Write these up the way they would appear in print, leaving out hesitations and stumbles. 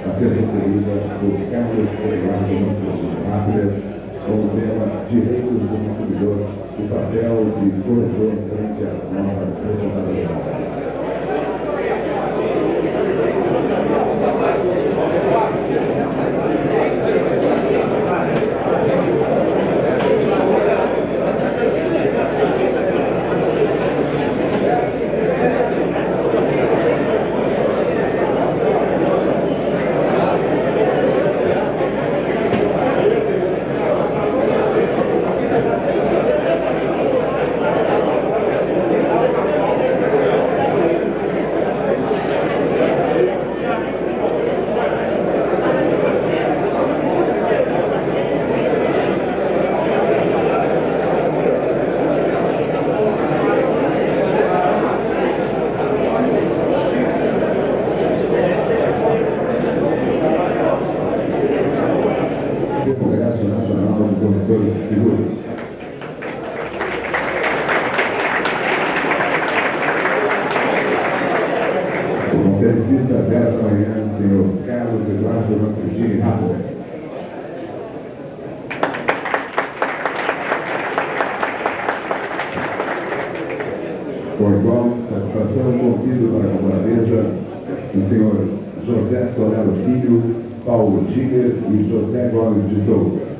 a ser referida por Carlos Eduardo Rápida com o tema Direitos do Consumidor, o papel de corretor frente às normas responsabilidades. Congresso Nacional de Corretores de Seguros. O conferencista desta manhã, senhor Carlos Eduardo Mancini Rápida. Com igual satisfação, convido para a comparecencia o senhor José Solero Filho, Paulo Tiger e José Gomes de Souza.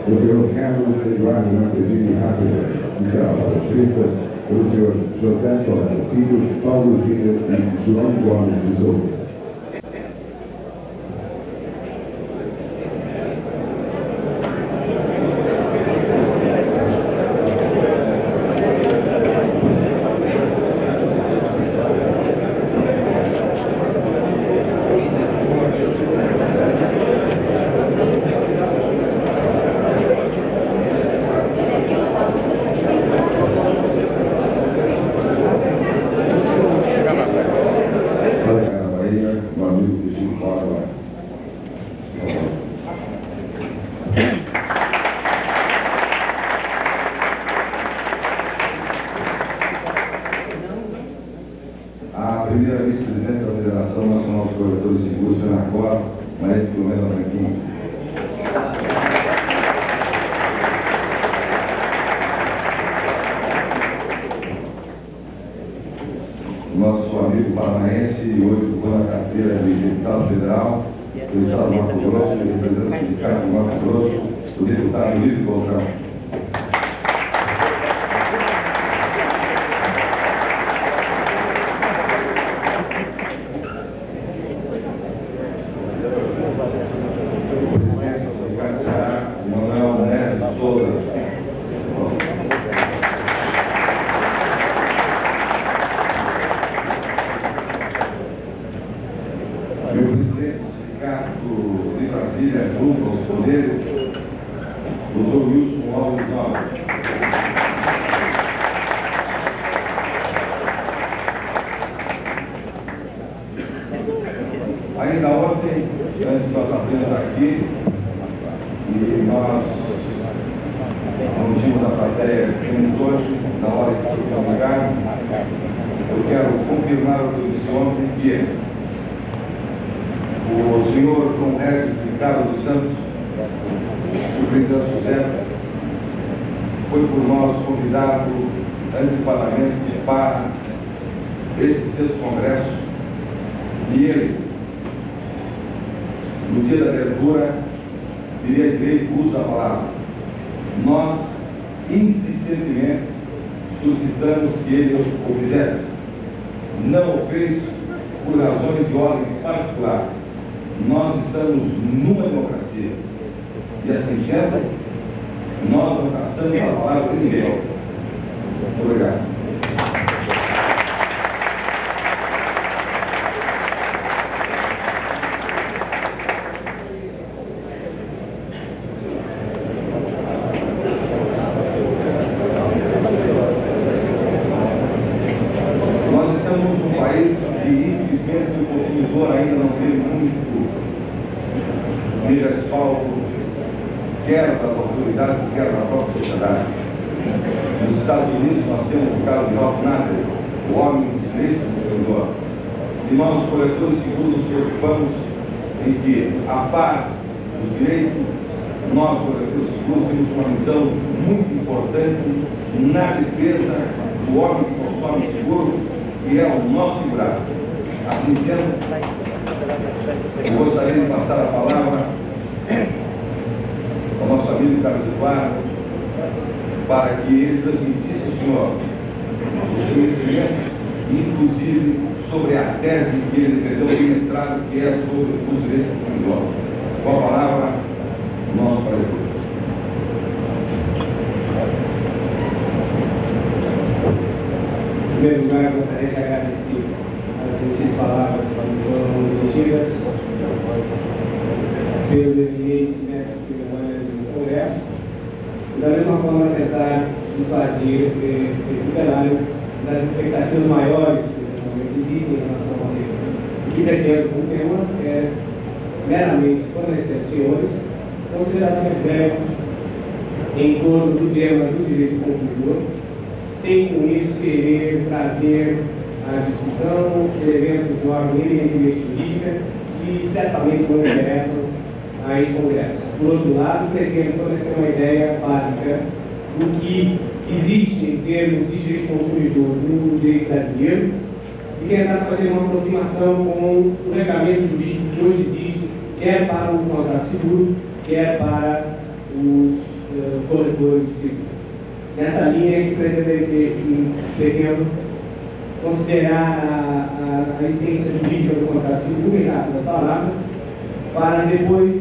O senhor Carlos Eduardo Mancini Rápida, o senhor José Solero Filho, Paulo Tiger e João Gomes de Souza. A primeira vice-presidente da Federação Nacional dos Corretores de Seguros, Ana Cor, Maria Filomena Branquinho. Nosso amigo paranaense, hoje ocupando a carteira de deputado federal do Estado do Mato Grosso, representante do Sindicato do Mato Grosso, o deputado Livre Volcão. E o presidente do Sindicato de Brasília, junto aos poderes, doutor Wilson Alves Alves. Ainda ontem, antes nós abrimos aqui, e nós não tínhamos a plateia que tínhamos hoje, na hora que foi comunicado, eu quero confirmar o que eu disse ontem, que é o senhor João Regis Ricardo dos Santos, superintendente José, foi por nós convidado antecipadamente para esse sexto congresso, e ele, no dia da abertura, direito usa a palavra. Nós, insistentemente, suscitamos que ele o fizesse. Não o fez por razões de ordem particular. Nós estamos numa democracia. E assim sendo, nós não caçamos a palavra de ninguém. Muito obrigado. quer das autoridades, quer da própria sociedade. Nos Estados Unidos nós temos o caso de Rob Nader, o homem dos direitos do consumidor. E nós, os coletores de seguros, nos preocupamos em que, a par do direito, nós, coletores de seguros, temos uma missão muito importante na defesa do homem que consome seguro, que é o nosso segurado. Assim sendo, eu gostaria de passar a palavra ao nosso amigo Carlos Eduardo, para que ele transmitisse ao senhor os conhecimentos, inclusive sobre a tese que ele defendeu no mestrado, que é sobre os direitos do consumidor. Com a palavra, nosso parecer. Em primeiro lugar, gostaria de agradecer as gentis palavras que foram dirigidas pelo eminente mestre cerimônias do Congresso, e da mesma forma tentar dissuadir esse plenário das expectativas maiores que normalmente existem em relação ao tema. O que pretendo com o tema é meramente fornecer aos senhores considerações breves em torno do tema do direito do consumidor, sem com isso querer trazer a discussão elementos de ordem eminentemente jurídica que certamente não interessam a esse Congresso. Por outro lado, pretendo fornecer uma ideia básica do que existe em termos de direito do consumidor no direito brasileiro e tentar fazer uma aproximação com o regulamento jurídico que hoje existe, quer para o contrato seguro, quer para os corretores de seguro. Nessa linha que pretendo considerar a essência jurídica do contrato seguro, em rápidas palavras, para depois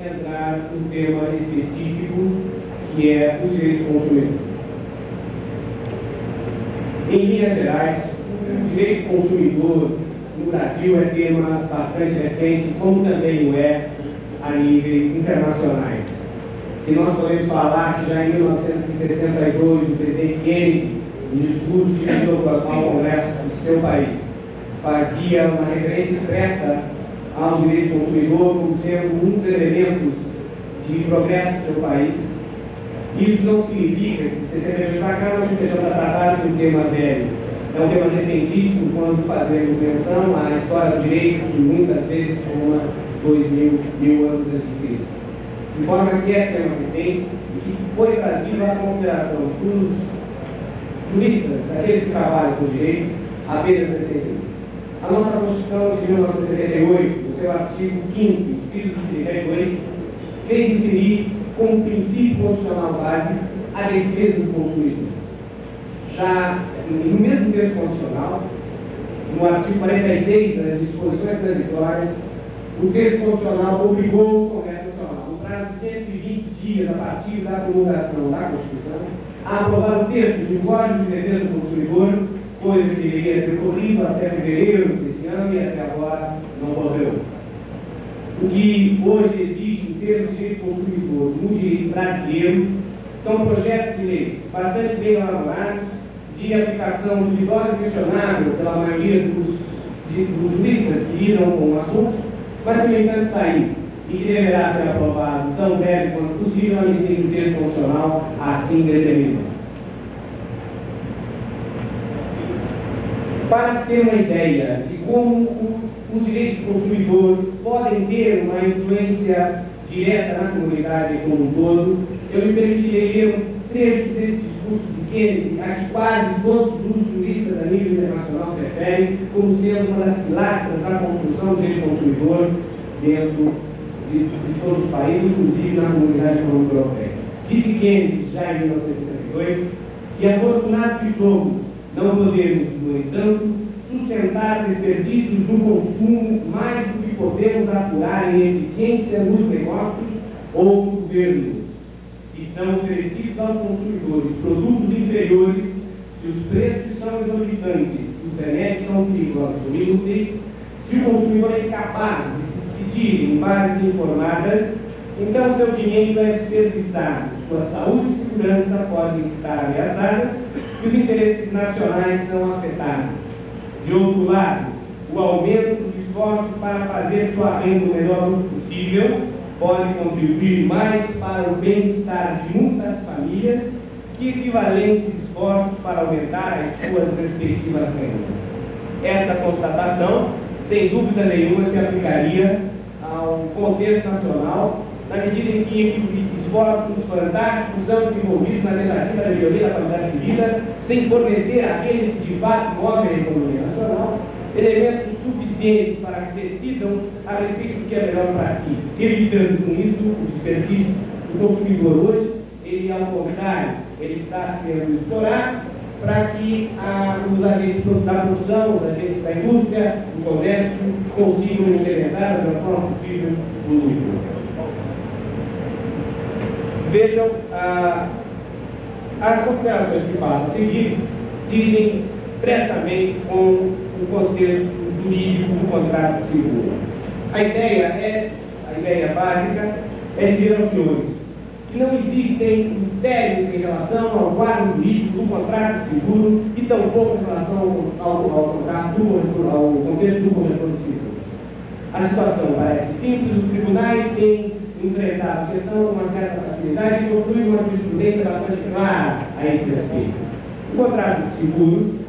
entrar no tema específico, que é o direito do consumidor. Em linhas gerais, o direito do consumidor no Brasil é tema bastante recente, como também o é a níveis internacionais. Se nós podemos falar que já em 1962, o presidente Kennedy, em discurso dirigido ao Congresso do seu país, fazia uma referência expressa ao direito do consumidor como sendo um dos elementos de progresso do seu país. Isso não significa que 60 anos para cá nós estejamos a tratar de um tema velho. É um tema recentíssimo quando fazemos menção à história do direito, que muitas vezes soma 2000 anos antes de Cristo. De forma que é tema recente e que foi trazido à consideração dos juristas, daqueles que trabalham com direito, apenas recentemente. A nossa Constituição de 1978, no seu artigo 5º, inciso 32, fez inserir como princípio constitucional básico a defesa do consumidor. Já no mesmo texto constitucional, no artigo 46 das disposições transitórias, o texto constitucional obrigou o Congresso Nacional, no prazo de 120 dias a partir da promulgação da Constituição, a aprovar o texto de Código de Defesa do Consumidor, coisa que deveria ter ocorrido até fevereiro deste ano e até agora não ocorreu. O que hoje existe em termos de direito do consumidor no direito brasileiro são projetos de lei bastante bem elaborados, de aplicação duvidosa e questionável pela maioria dos juristas que lidam com o assunto, mas que, no entanto, está aí e que deverá ser aprovado tão breve quanto possível, à medida que o texto constitucional assim determina. Para ter uma ideia de como os direitos do consumidor podem ter uma influência direta na comunidade como um todo, eu me permitirei ler um trecho desse discurso de Kennedy, a que quase todos os juristas a nível internacional se referem como sendo uma das pilastras da construção do direito do consumidor dentro de todos os países, inclusive na comunidade econômica europeia. Disse Kennedy, já em 1972, que afortunados que somos, não podemos, no entanto, sustentar desperdícios do consumo mais do que podemos apurar em eficiência nos negócios ou no governo. E são oferecidos aos consumidores produtos inferiores se os preços são exorbitantes, se os remédios são perigosos ou inúteis, se o consumidor é incapaz de decidir em bases informadas, então seu dinheiro é desperdiçado, sua saúde e segurança podem estar ameaçadas e os interesses nacionais são afetados. De outro lado, o aumento dos esforços para fazer sua renda o melhor uso possível pode contribuir mais para o bem-estar de muitas famílias que equivalentes esforços para aumentar as suas respectivas rendas. Essa constatação, sem dúvida nenhuma, se aplicaria ao contexto nacional, na medida em que esforços fantásticos são desenvolvidos na tentativa de melhoria da qualidade de vida, sem fornecer àqueles que de fato movem a economia nacional elementos suficientes para que decidam a respeito do que é melhor para si, evitando com isso o desperdício do consumidor hoje. Ele, ao contrário, ele está sendo explorado para que os agentes da produção, os agentes da indústria, do comércio, consigam incrementar da melhor forma possível o lucro. Vejam, as considerações que faço a seguir dizem expressamente com o contexto jurídico do contrato de seguro. A ideia básica é dizer aos senhores que não existem mistérios em relação ao quadro jurídico do contrato de seguro e tampouco em relação ao contrato ao contexto do corretor de seguro. A situação parece simples, os tribunais têm enfrentado a questão com uma certa facilidade e construíram uma jurisprudência bastante clara a esse respeito. O contrato de seguro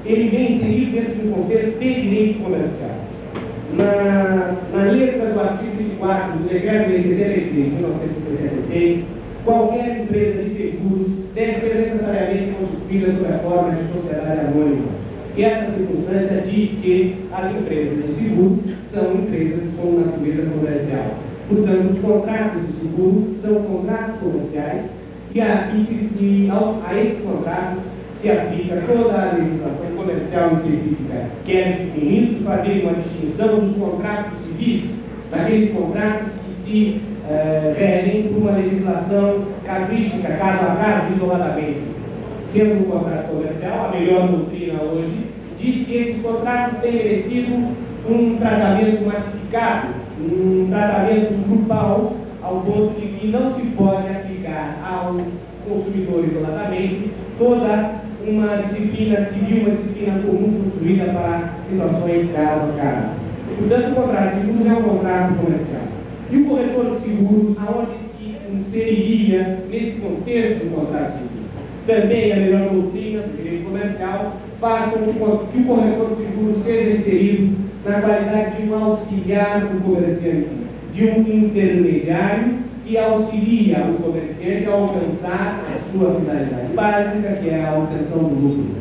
ele vem inserido dentro de um contexto de direito comercial. Na letra do artigo 24 do Decreto Lei 73 de 1966, qualquer empresa de seguros deve ser necessariamente constituída sob a forma de sociedade anônima. E essa circunstância diz que as empresas de seguro são empresas com natureza comercial. Portanto, os contratos de seguro são contratos comerciais e a esses contratos se aplica toda a legislação comercial específica. Quer-se com isso fazer uma distinção dos contratos civis, daqueles contratos que se regem por uma legislação casuística, caso a caso, isoladamente. Sendo um contrato comercial, a melhor doutrina hoje diz que esses contratos têm merecido um tratamento massificado, um tratamento grupal, ao ponto de que não se pode aplicar ao consumidor isoladamente toda uma disciplina civil, uma disciplina comum construída para situações caso a caso. Portanto, o contrato de seguros é um contrato comercial. E o corretor de seguros, aonde se inseriria nesse contexto do contrato de seguros? Também a melhor doutrina do direito comercial faz com que o corretor de seguros seja inserido na qualidade de um auxiliar do comerciante, de um intermediário que auxilia o comerciante a alcançar a sua finalidade básica, que é a obtenção do lucro.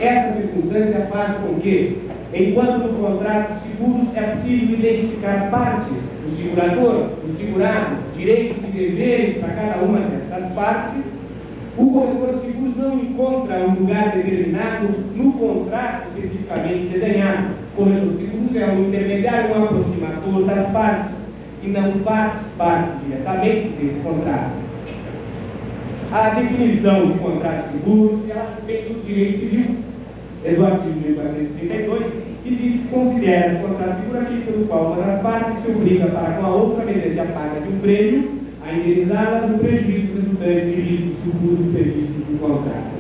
Essa circunstância faz com que, enquanto no contrato de seguros é possível identificar partes do segurador, do segurado, direitos e deveres para cada uma dessas partes, o corretor de seguros não encontra um lugar determinado no contrato especificamente desenhado. O corretor de seguros é um intermediário, um aproximador das partes, e não faz parte diretamente desse contrato. A definição de contrato de seguros ela vem do direito civil, é do artigo 1432, que diz que considera o contrato de seguro aquele pelo qual uma das partes se obriga para com a outra, mediante a paga de um prêmio, a indenizá-la do prejuízo resultante de riscos futuros previstos do contrato.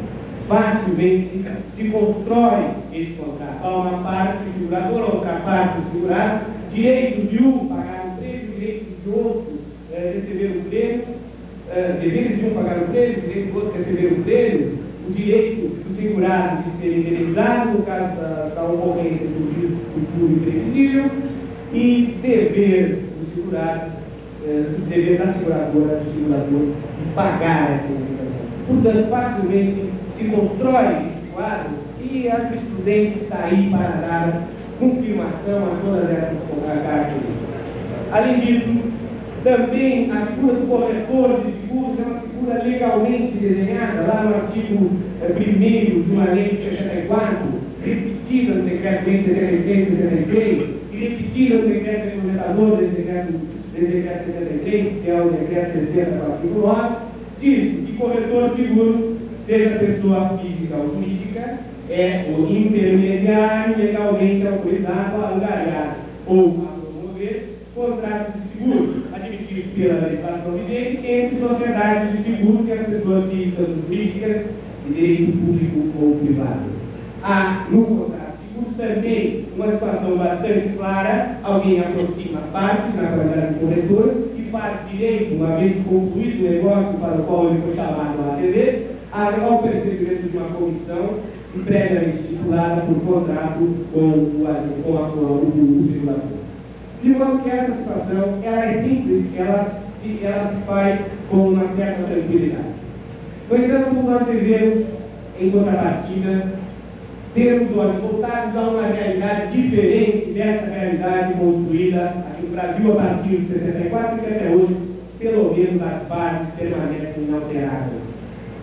Facilmente se constrói esse contrato. Há uma parte do segurador, outra parte do segurado, direito de um pagar o prêmio, direito de outro receber o prêmio, deveres de um pagar o prêmio, direito do outro receber o prêmio, o direito do segurado de ser indenizado no caso da ocorrência do risco futuro imprevisível e dever do segurado, dever da seguradora, do segurador, de pagar essa indenização. Portanto, facilmente se constrói esse quadro e a jurisprudência está aí para dar confirmação a todas essas características. Além disso, também a figura do corretor de seguros é uma figura legalmente desenhada lá no artigo 1º de uma lei de 64, repetida no decreto 176 e repetida no decreto regulamentador desse decreto 73, que é o decreto 60 do artigo 9, diz que corretor de seguro, seja pessoa física ou jurídica, é o intermediário legalmente autorizado a angariar ou a promover contratos de seguro, admitidos pela legislação vigente entre sociedades de seguro e as pessoas físicas ou jurídicas de direito público ou privado. Há no contrato de discurso também uma situação bastante clara, alguém aproxima parte, na qualidade de corretor, e parte direito, uma vez concluído o negócio para o qual ele foi chamado a atender, ao percebimento de uma comissão previamente estipulada por contrato com o circulador. De modo que essa situação ela é simples, ela se faz com uma certa tranquilidade. No entanto, nós devemos, em contrapartida, ter os olhos voltados a uma realidade diferente dessa realidade construída aqui no Brasil a partir de 64 e que até hoje, pelo menos, as bases permanecem inalteradas.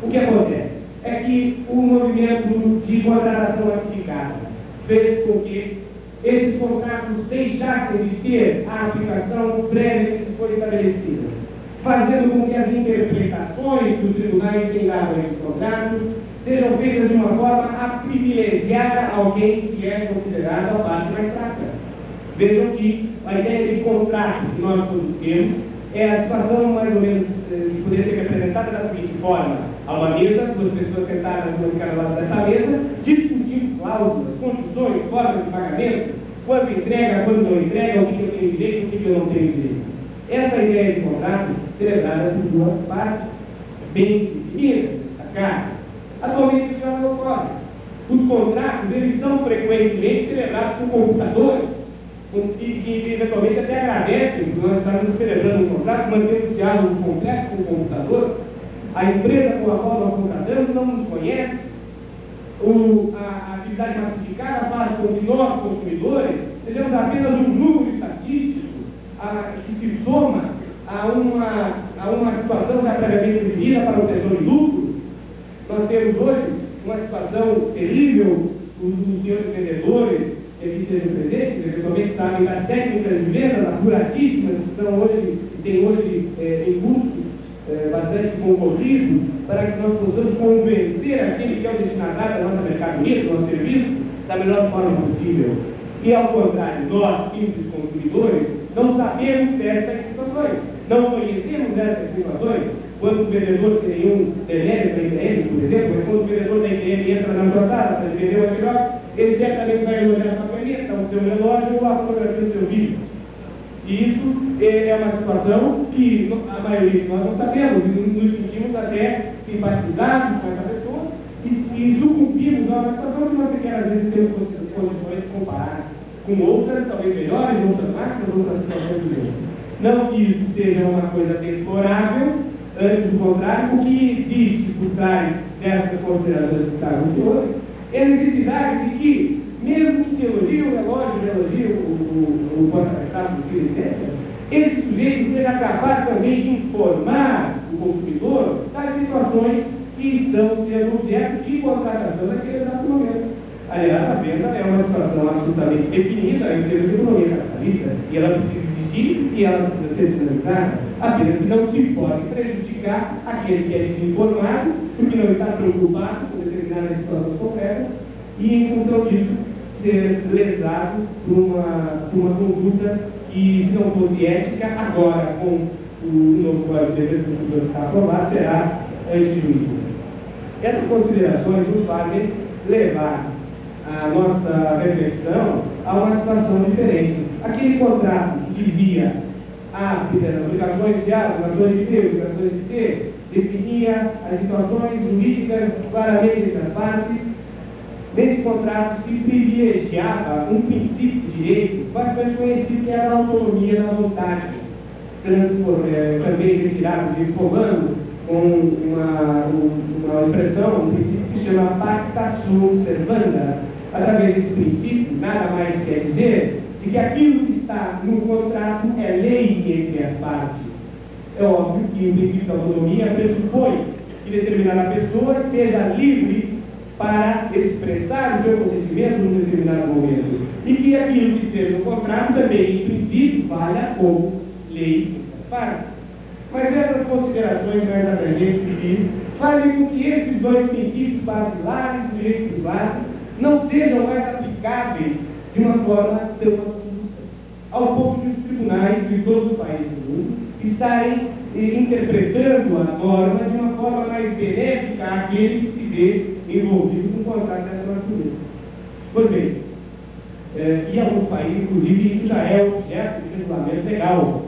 O que acontece? É que o movimento de contratação antecipada fez com que esses contratos deixassem de ter a aplicação prévia que foi estabelecida, fazendo com que as interpretações dos tribunais que davam esses contratos sejam feitas de uma forma a privilegiar alguém que é considerado a parte mais fraca. Vejam que a ideia de contrato que nós todos temos é a situação mais ou menos que poderia ser representada da seguinte forma: há uma mesa, duas pessoas sentadas no cada lado dessa mesa, discutindo cláusulas, condições, formas de pagamento, quando entrega, quando não entrega, o que eu tenho direito, o que eu não tenho direito. Essa ideia de contrato celebrada por duas partes, bem definidas, destacadas. Atualmente isso já não ocorre. Os contratos, eles são frequentemente celebrados por computadores, que eventualmente até agradecem, porque nós estamos celebrando um contrato, mantemos um diálogo completo com o computador, a empresa com a qual nós contratamos não nos conhece, a atividade massificada faz com que nós, consumidores, sejamos apenas um número estatístico que se soma a uma situação já previamente definida para o setor de lucro. Nós temos hoje uma situação terrível, os senhores vendedores que sejam presentes, eventualmente sabem das técnicas de venda apuradíssimas que têm hoje em curso bastante concorrido, para que nós possamos convencer aquele que é o destinatário da nossa mercadoria, do nosso serviço, da melhor forma possível. E ao contrário, nós, simples consumidores, não sabemos dessas situações, não conhecemos dessas situações. Quando o vendedor tem um DLL da IBM, por exemplo, quando o vendedor da IBM entra na jornada para vender uma melhor, ele certamente vai elogiar a sua caneta, o seu relógio ou a fotografia do seu vídeo. E isso é uma situação que a maioria de nós não sabemos, e nos sentimos até simpatizados com essa pessoa e sucumbimos a uma situação que nós sequer às vezes temos condições de comparar com outras, talvez melhores, outras máquinas, outras situações do mesmo. Não que isso seja uma coisa deplorável, antes do contrário, o que existe por trás dessas considerações que estavam de hoje é a necessidade de que, mesmo que se elogie o relógio, elogie o porta-retrato do filho, etc., esse sujeito seja capaz também de informar o consumidor das situações que estão sendo objeto de contratação naquele exato momento. Aliás, a venda é uma situação absolutamente definida em termos de economia capitalista, e ela precisa existir e ela precisa ser finalizada, apenas que não se pode prejudicar aquele que é desinformado, porque não está preocupado com determinadas situações concretas, e em função disso ser lesado por uma conduta que, se não fosse ética, agora com o novo Código de Defesa do Consumidor que está aprovado, será antijurídico. Essas considerações nos fazem levar a nossa reflexão a uma situação diferente. Aquele contrato que dizia as obrigações de A, obrigações de B, obrigações de C, definia as situações jurídicas claramente entre as partes. Nesse contrato se privilegiava um princípio de direito bastante conhecido, que era a autonomia da vontade, também retirado de comando com uma expressão, um princípio que se chama pacta sunt servanda. Através desse princípio, nada mais quer dizer de que aquilo que está no contrato é lei entre as partes. É óbvio que o princípio da autonomia pressupõe que determinada pessoa esteja livre para expressar o seu consentimento num determinado momento. E que aquilo que esteja no contrato também, em princípio, valha como lei entre as partes. Mas essas considerações mais abrangentes que diz fazem com que esses dois princípios basilares do direito privado não sejam mais aplicáveis de uma forma tão absoluta, ao ponto de os tribunais de todos os países do mundo estarem interpretando a norma de uma forma mais benéfica àquele que se vê envolvido com um contrato dessa natureza. Pois bem, e alguns países, inclusive, isso já é objeto de regulamento legal.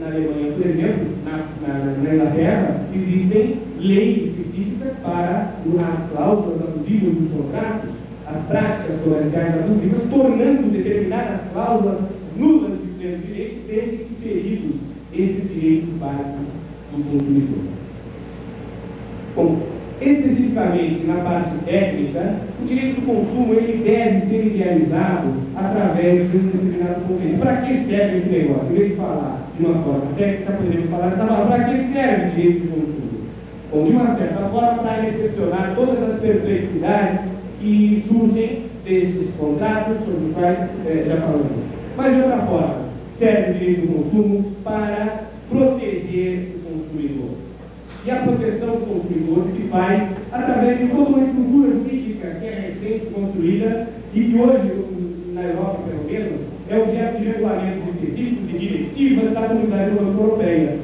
Na Alemanha, por exemplo, na Inglaterra, existem leis específicas para as cláusulas abusivas dos contratos, as práticas comerciais abusivas, tornando determinadas cláusulas nulas de pleno direito, desde que feridos esses direitos básicos do consumidor. Bom, especificamente na parte técnica, o direito do consumo ele deve ser idealizado através de um determinado conceito. Para que serve esse negócio? Em vez de falar de uma forma técnica, poderíamos falar dessa palavra. Para que serve o direito do consumo? Bom, de uma certa forma, para recepcionar todas as perplexidades que surgem desses contratos sobre os quais já falamos. Mas de outra forma, serve o direito do consumo para proteger o consumidor. E a proteção do consumidor se faz através de toda uma estrutura jurídica que é recente construída e que hoje, na Europa pelo menos, é objeto de regulamentos específicos e diretivas da Comunidade Europeia.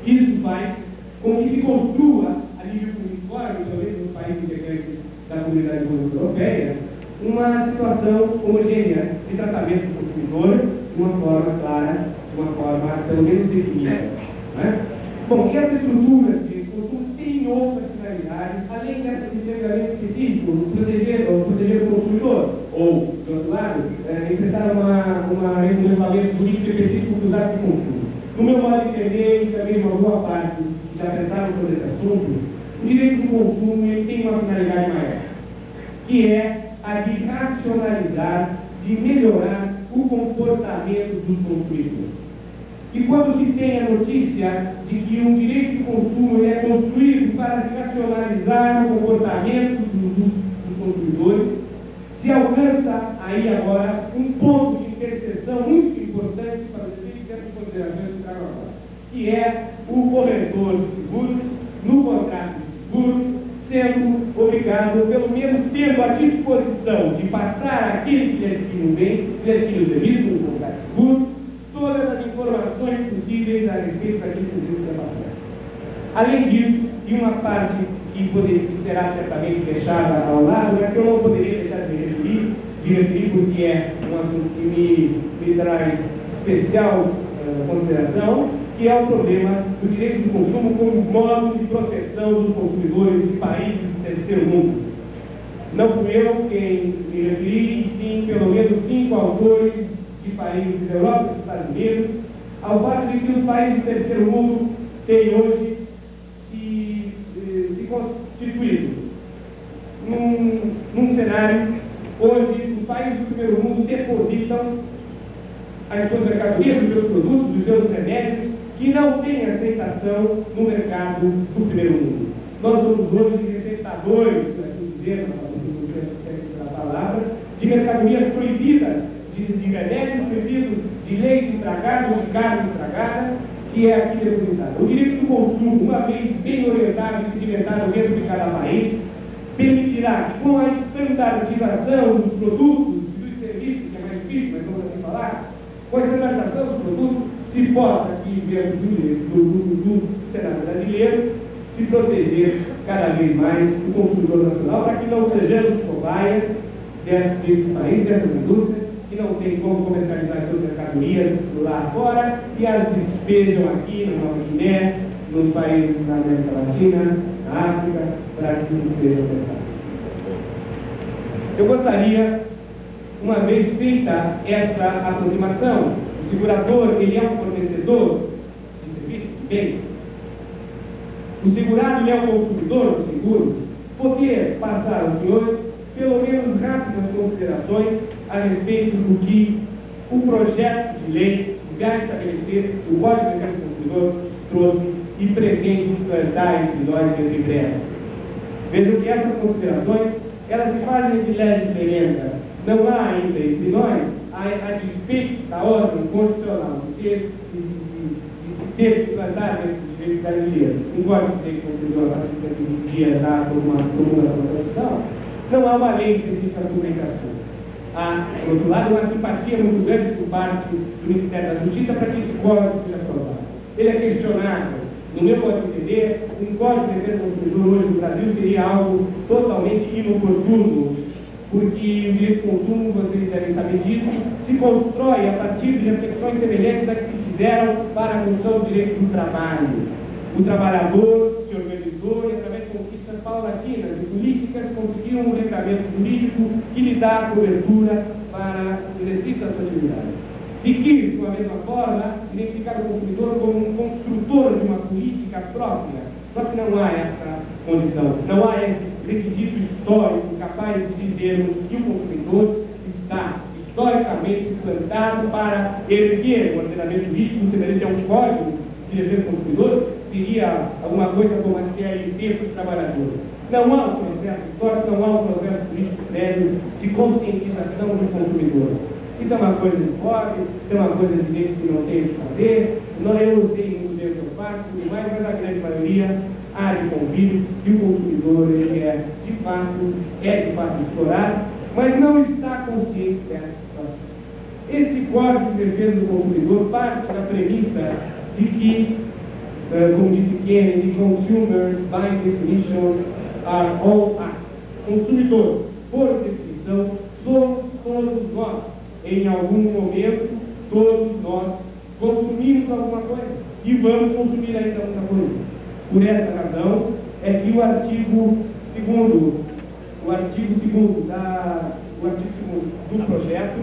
Isso faz com que se construa, a nível uniforme, pelo menos nos países integrantes da Comunidade Europeia, uma situação homogênea de tratamento do consumidor de uma forma clara, de uma forma pelo menos definida. Né? Bom, e essa estrutura de consumo tem outras finalidades, além dessa de regulamento específico, proteger o consumidor, ou, do outro lado, enfrentar um regulamento jurídico específico dos atos de consumo. No meu modo de entender, e também uma boa parte que já pensaram sobre esse assunto, o direito do consumo ele tem uma finalidade maior, que é a de racionalizar, de melhorar o comportamento dos consumidores. E quando se tem a notícia de que um direito de consumo é construído para racionalizar o comportamento dos consumidores, se alcança aí agora um ponto de interseção muito importante para os efeitos dessas considerações que trago agora, que é o corretor de seguros, no contrato de seguro, sendo obrigado, pelo menos tendo a disposição de passar àquele que lhe adquire um bem, que lhe adquire o serviço, no contrato de seguro, todas as informações possíveis a respeito daquele serviço que é passado. Além disso, e uma parte que será certamente deixada ao lado, é que eu não poderia deixar de me referir porque é um assunto que me traz especial consideração, que é o problema do direito do consumo como modo de proteção dos consumidores de países do terceiro mundo. Não fui eu quem me referi, e sim pelo menos 5 autores de países da Europa e dos Estados Unidos, ao fato de que os países do terceiro mundo têm hoje se constituído num cenário onde os países do primeiro mundo depositam as suas mercadorias, os seus produtos, os seus remédios, que não têm aceitação no mercado do primeiro mundo. Nós somos hoje receptadores, por assim dizer, na palavra, de mercadorias proibidas, de remédios proibidos, de leite estragado, de carne estragada, que é aqui depositada. O direito do consumo, uma vez bem orientado e sedimentado dentro de cada país, permitirá que, com a estandardização dos produtos e dos serviços, que é mais difícil, mas vamos assim falar, com a estandardização dos produtos, se possa, aqui dentro do cenário brasileiro, se proteger cada vez mais o consumidor nacional, para que não sejamos cobaias desses países, dessas indústrias, que não tem como comercializar suas mercadorias lá fora e as despejam aqui na Nova Guiné, nos países da América Latina, na África, para que tudo seja ofertado. Eu gostaria, uma vez feita essa aproximação, o segurador ele é um fornecedor de serviços, de bens. O segurado ele é o consumidor do seguro, poder passar aos senhores pelo menos rápidas considerações a respeito do que o projeto de lei vai estabelecer, o Código de Defesa do Consumidor trouxe e pretende implantar entre nós em breve. Vejam que essas considerações, elas se fazem de leve diferença. Não há ainda entre nós, a despeito da ordem constitucional de ter que implantar esse direito brasileiro, um Código de Defesa do Consumidor a partir de 20 dias dado por uma Constituição, não há uma lei específica sobre esse assunto. Há, por outro lado, uma simpatia muito grande por parte do Ministério da Justiça para que esse código seja aprovado. Ele é questionável. No meu modo de entender, um código de defesa do consumidor hoje no Brasil seria algo totalmente inoportuno, porque o direito de consumo, vocês devem saber disso, se constrói a partir de reflexões semelhantes às que se fizeram para a construção do direito do trabalho. O trabalhador se organizou e, através de conquistas paulatinas e políticas, conseguiu um regramento jurídico que lhe dá cobertura para o exercício da sua atividade. Se quis, de uma mesma forma, identificar o consumidor como um construtor de uma política própria, só que não há essa condição, não há esse requisito histórico capaz de dizermos que o consumidor está historicamente plantado para erguer um ordenamento jurídico semelhante a um código de defesa do consumidor, seria alguma coisa como a CLT para os trabalhadores. Não há um processo histórico, não há um processo político prévio de conscientização do consumidor. Isso é uma coisa de pobre, isso é uma coisa de gente que não tem o que fazer, não eu sei o que eu faço, tudo mais, mas a grande maioria há de convívio que o consumidor ele é de fato explorado, mas não está consciente dessa situação. Esse Código de Defesa do Consumidor parte da premissa de que, como disse Kennedy, consumers by definition are all us. Consumidor, por definição, somos todos nós. Em algum momento, todos nós consumimos alguma coisa e vamos consumir ainda muita coisa. Por essa razão é que o artigo 2º do projeto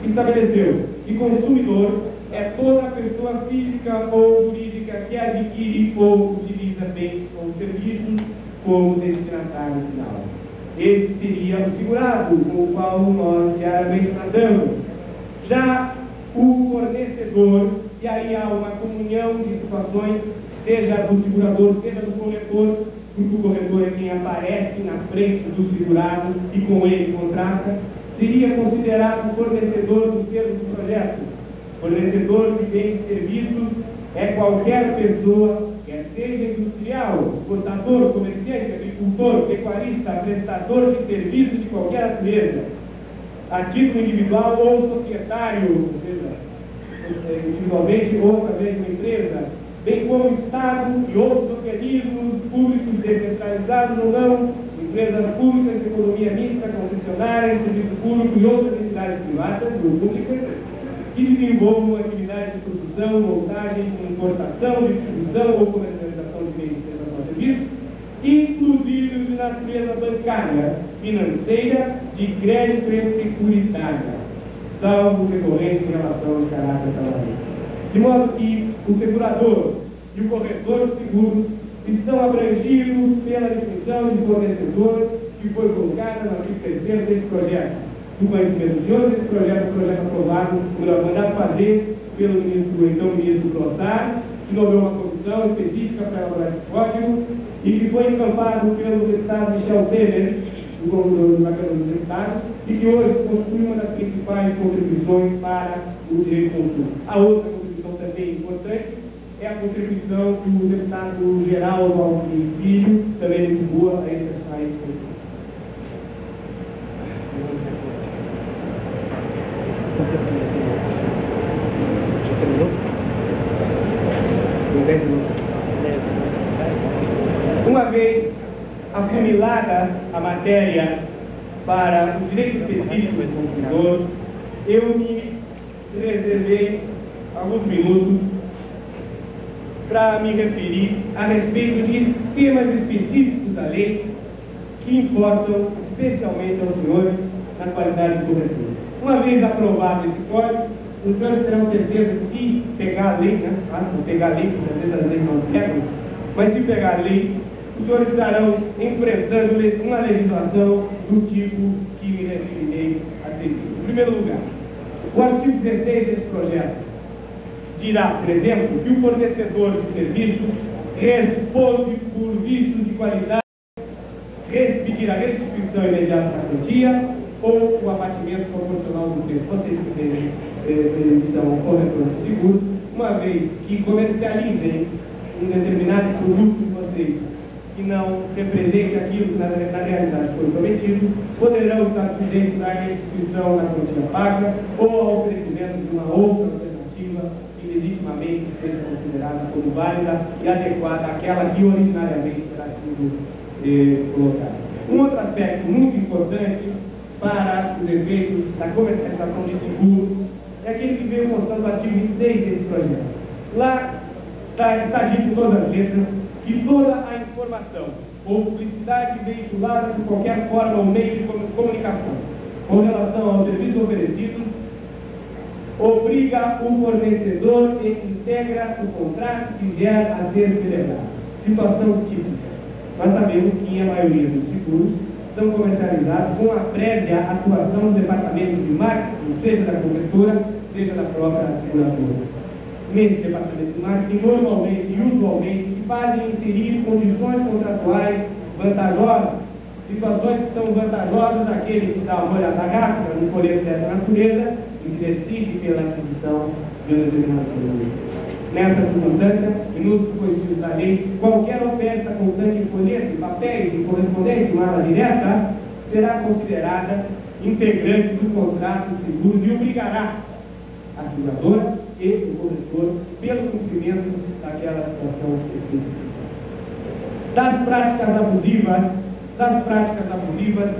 estabeleceu que consumidor é toda pessoa física ou jurídica que adquire ou utiliza bens ou serviços como destinatário final. Esse seria o segurado, com o qual nós diariamente tratamos. Já o fornecedor, e aí há uma comunhão de situações, seja do segurador, seja do corretor, porque o corretor é quem aparece na frente do segurado e com ele contrata, seria considerado fornecedor do termo do projeto. Fornecedor de bens e serviços é qualquer pessoa, quer seja industrial, exportador, comerciante, agricultor, pecuarista, prestador de serviços de qualquer natureza, a título individual ou societário, ou seja, individualmente ou através de uma empresa, bem como o Estado e outros organismos públicos descentralizados ou não, empresas públicas de economia mista, concessionárias, serviço público e outras entidades privadas ou públicas que desenvolvam atividades de produção, montagem, importação, distribuição ou comercialização de bens e prestação de serviços, inclusive os de natureza bancária, financeira, de crédito e securitária, salvo decorrência em relação ao caráter trabalhista. De modo que o segurador e o corretor de seguros estão abrangidos pela definição de fornecedor que foi colocada no artigo 3º desse projeto. Do conhecimento de hoje, esse projeto aprovado, mandado fazer pelo então ministro Glossar, que nomeou uma comissão específica para elaborar esse código e que foi encampado pelo deputado Michel Temer, do Câmara dos Deputados, e que hoje constitui uma das principais contribuições para o direito do consumo. A outra contribuição também importante é a contribuição que o deputado Geraldo Alckmin Filho também contribua a esse processo. Uma vez afunilada a matéria para o direito específico do consumidor, eu me reservei alguns minutos para me referir a respeito de temas específicos da lei que importam especialmente aos senhores na qualidade de corretor. Uma vez aprovado esse código, os senhores terão certeza que se pegar a lei, né? Se pegar a lei, porque às vezes as leis não pegam, mas se pegar a lei, os senhores estarão enfrentando uma legislação do tipo que me referirei a seguir. Em primeiro lugar, o artigo 16 desse projeto dirá, por exemplo, que o fornecedor de serviços responde por vícios de qualidade, pedirá restituição imediata da quantia ou o abatimento proporcional do preço. Vocês que têm são corretores de seguros, uma vez que comercializem um determinado produto de vocês que não represente aquilo que na realidade foi prometido, poderão estar sujeitos à restituição da quantia paga ou ao oferecimento de uma outra alternativa que legitimamente seja considerada como válida e adequada àquela que originariamente terá sido colocada. Um outro aspecto muito importante para os efeitos da comercialização de seguros, é aquele que veio mostrando a timidez desse projeto. Lá está dito em todas as letras que toda a informação ou publicidade veiculada de qualquer forma ou meio de comunicação com relação ao serviço oferecido obriga o fornecedor e integra o contrato que vier a ser celebrado. Situação típica. Nós sabemos que a maioria dos seguros são comercializados com a prévia atuação do departamento de marketing, seja da corretora, seja da própria seguradora. Nesse departamento de marketing, normalmente e usualmente, se fazem inserir condições contratuais vantajosas, situações que são vantajosas àquele que dá uma olhada rápida no folheto dessa natureza e que decide pela aquisição de um determinado produto. Nessa circunstância, e nos dispositivos da lei, qualquer oferta constante em folhetos, papéis e correspondência mala direta será considerada integrante do contrato de seguro e obrigará a seguradora e o corretor pelo cumprimento daquela situação específica. Das práticas abusivas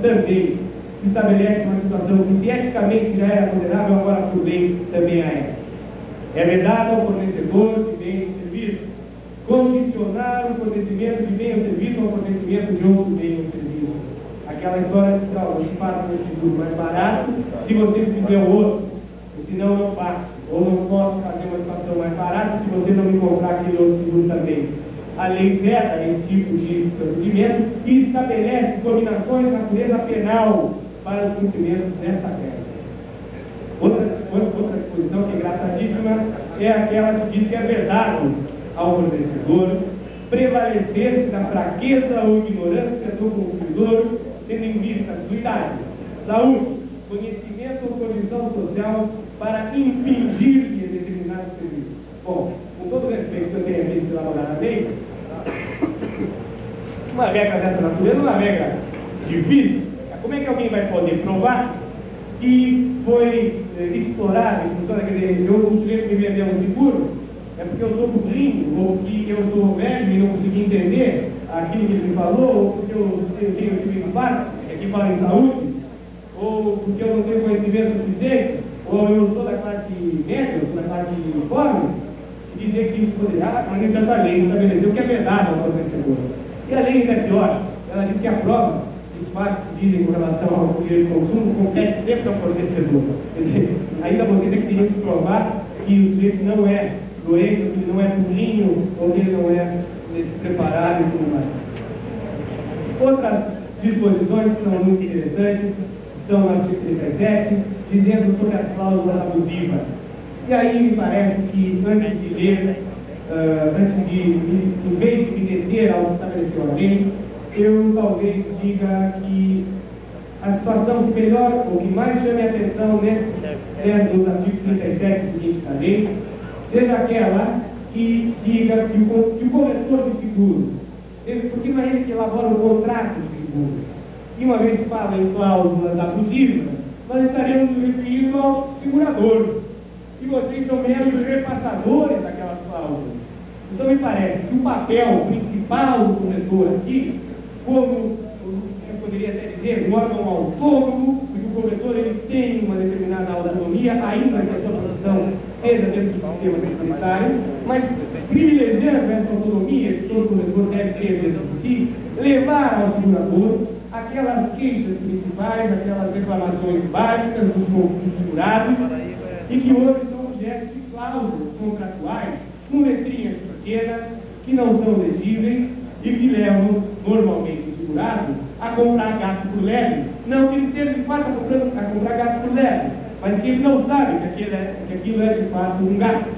também se estabelece uma situação que, se eticamente já era condenável, agora por lei também a é. É vedado ao fornecedor de bem e serviço condicionar o fornecimento de bem ou serviço ao fornecimento de outro bem ou serviço. Aquela história de que eu faço um seguro mais barato se você fizer o outro, senão não faço. Ou não posso fazer uma situação mais barata se você não me comprar aquele outro seguro também. A lei veta esse tipo de procedimento e estabelece dominações de natureza penal para os cumprimentos dessa regra. Outra disposição que é engraçadíssima é aquela que diz que é vedado ao fornecedor prevalecer da fraqueza ou ignorância do consumidor, tendo em vista a sua idade, saúde, conhecimento ou condição social para impingir-lhe determinado serviço. Bom, com todo o respeito que eu tenho visto elaborar a lei, uma regra dessa natureza é uma regra difícil. Como é que alguém vai poder provar que foi explorado, quer dizer, eu não sujeito que me vendeu um seguro, é porque eu sou burrinho, ou que eu sou velho e não consegui entender aquilo que ele me falou, ou porque eu tive infarto, aqui fala em saúde, ou porque eu não tenho conhecimento suficiente, ou eu sou da classe média, eu sou da classe pobre, e dizer que isso poderia, mas nem tanta lei estabeleceu que é verdade ao fornecedor. E a lei ainda é pior, ela diz que a prova os fatos que dizem com relação ao direito de consumo compete sempre ao fornecedor. Quer dizer, ainda você tem que provar que o sujeito não é doente, que ele não é burrinho, ou que ele não é despreparado e tudo mais. Outras disposições que são muito interessantes são no artigo 37, dizendo sobre as cláusulas abusivas. E aí me parece que, antes de ler, em vez de me deter ao que estabeleceu a lei, eu talvez diga que a situação que melhor, ou que mais chame a atenção nos artigos 37 e seguinte da lei, seja aquela que diga que o corretor de seguro, porque não é ele que elabora o contrato de seguro, e uma vez que fala em cláusulas abusivas, nós estaremos nos referindo ao segurador, e vocês são meros repassadores daquelas cláusulas. Então me parece que o papel principal do corretor aqui, como eu poderia até dizer, um órgão autônomo, porque o corretor ele tem uma determinada autonomia, ainda que a sua produção seja dentro do sistema tributário, mas privilegiando essa autonomia que todo corretor deve ter dentro de si, levar ao segurador aquelas queixas principais, aquelas reclamações básicas dos segurados, e que hoje são objeto de cláusulas contratuais, com letrinhas pequenas, que não são legíveis e que levam normalmente o segurado a comprar gato por leve. Não que ele esteja de fato a comprar gato por leve, mas que ele não sabe que aquilo é de fato um gato.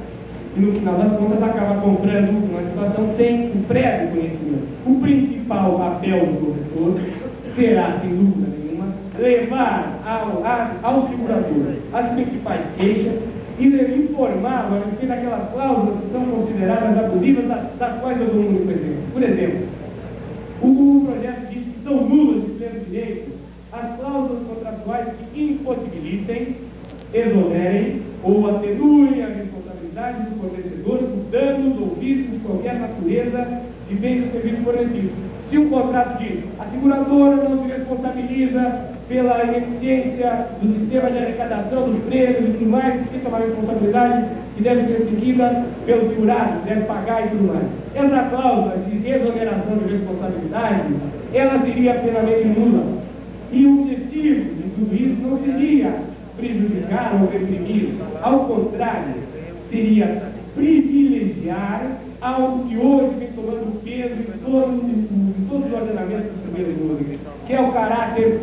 E no final das contas acaba comprando uma situação sem o prévio conhecimento. O principal papel do corretor será, sem dúvida nenhuma, levar ao segurador as principais queixas e informar a respeito daquelas cláusulas que são consideradas abusivas, das quais eu dou um único exemplo. Por exemplo, o projeto diz que são nulas de pleno direito as cláusulas contratuais que impossibilitem, exonerem ou atenuem a responsabilidade do fornecedor por danos ou vícios de qualquer natureza de bens e serviços fornecidos. Se um contrato diz a seguradora não se responsabiliza pela ineficiência do sistema de arrecadação dos prêmios e tudo mais, que fica uma responsabilidade que deve ser seguida pelo segurado, que deve pagar e tudo mais. Essa cláusula de exoneração de responsabilidade, ela seria plenamente nula. E o objetivo de tudo isso não seria prejudicar ou reprimir, ao contrário, seria privilegiar algo que hoje vem tomando peso em todos os ordenamentos do primeiro mundo, que é o caráter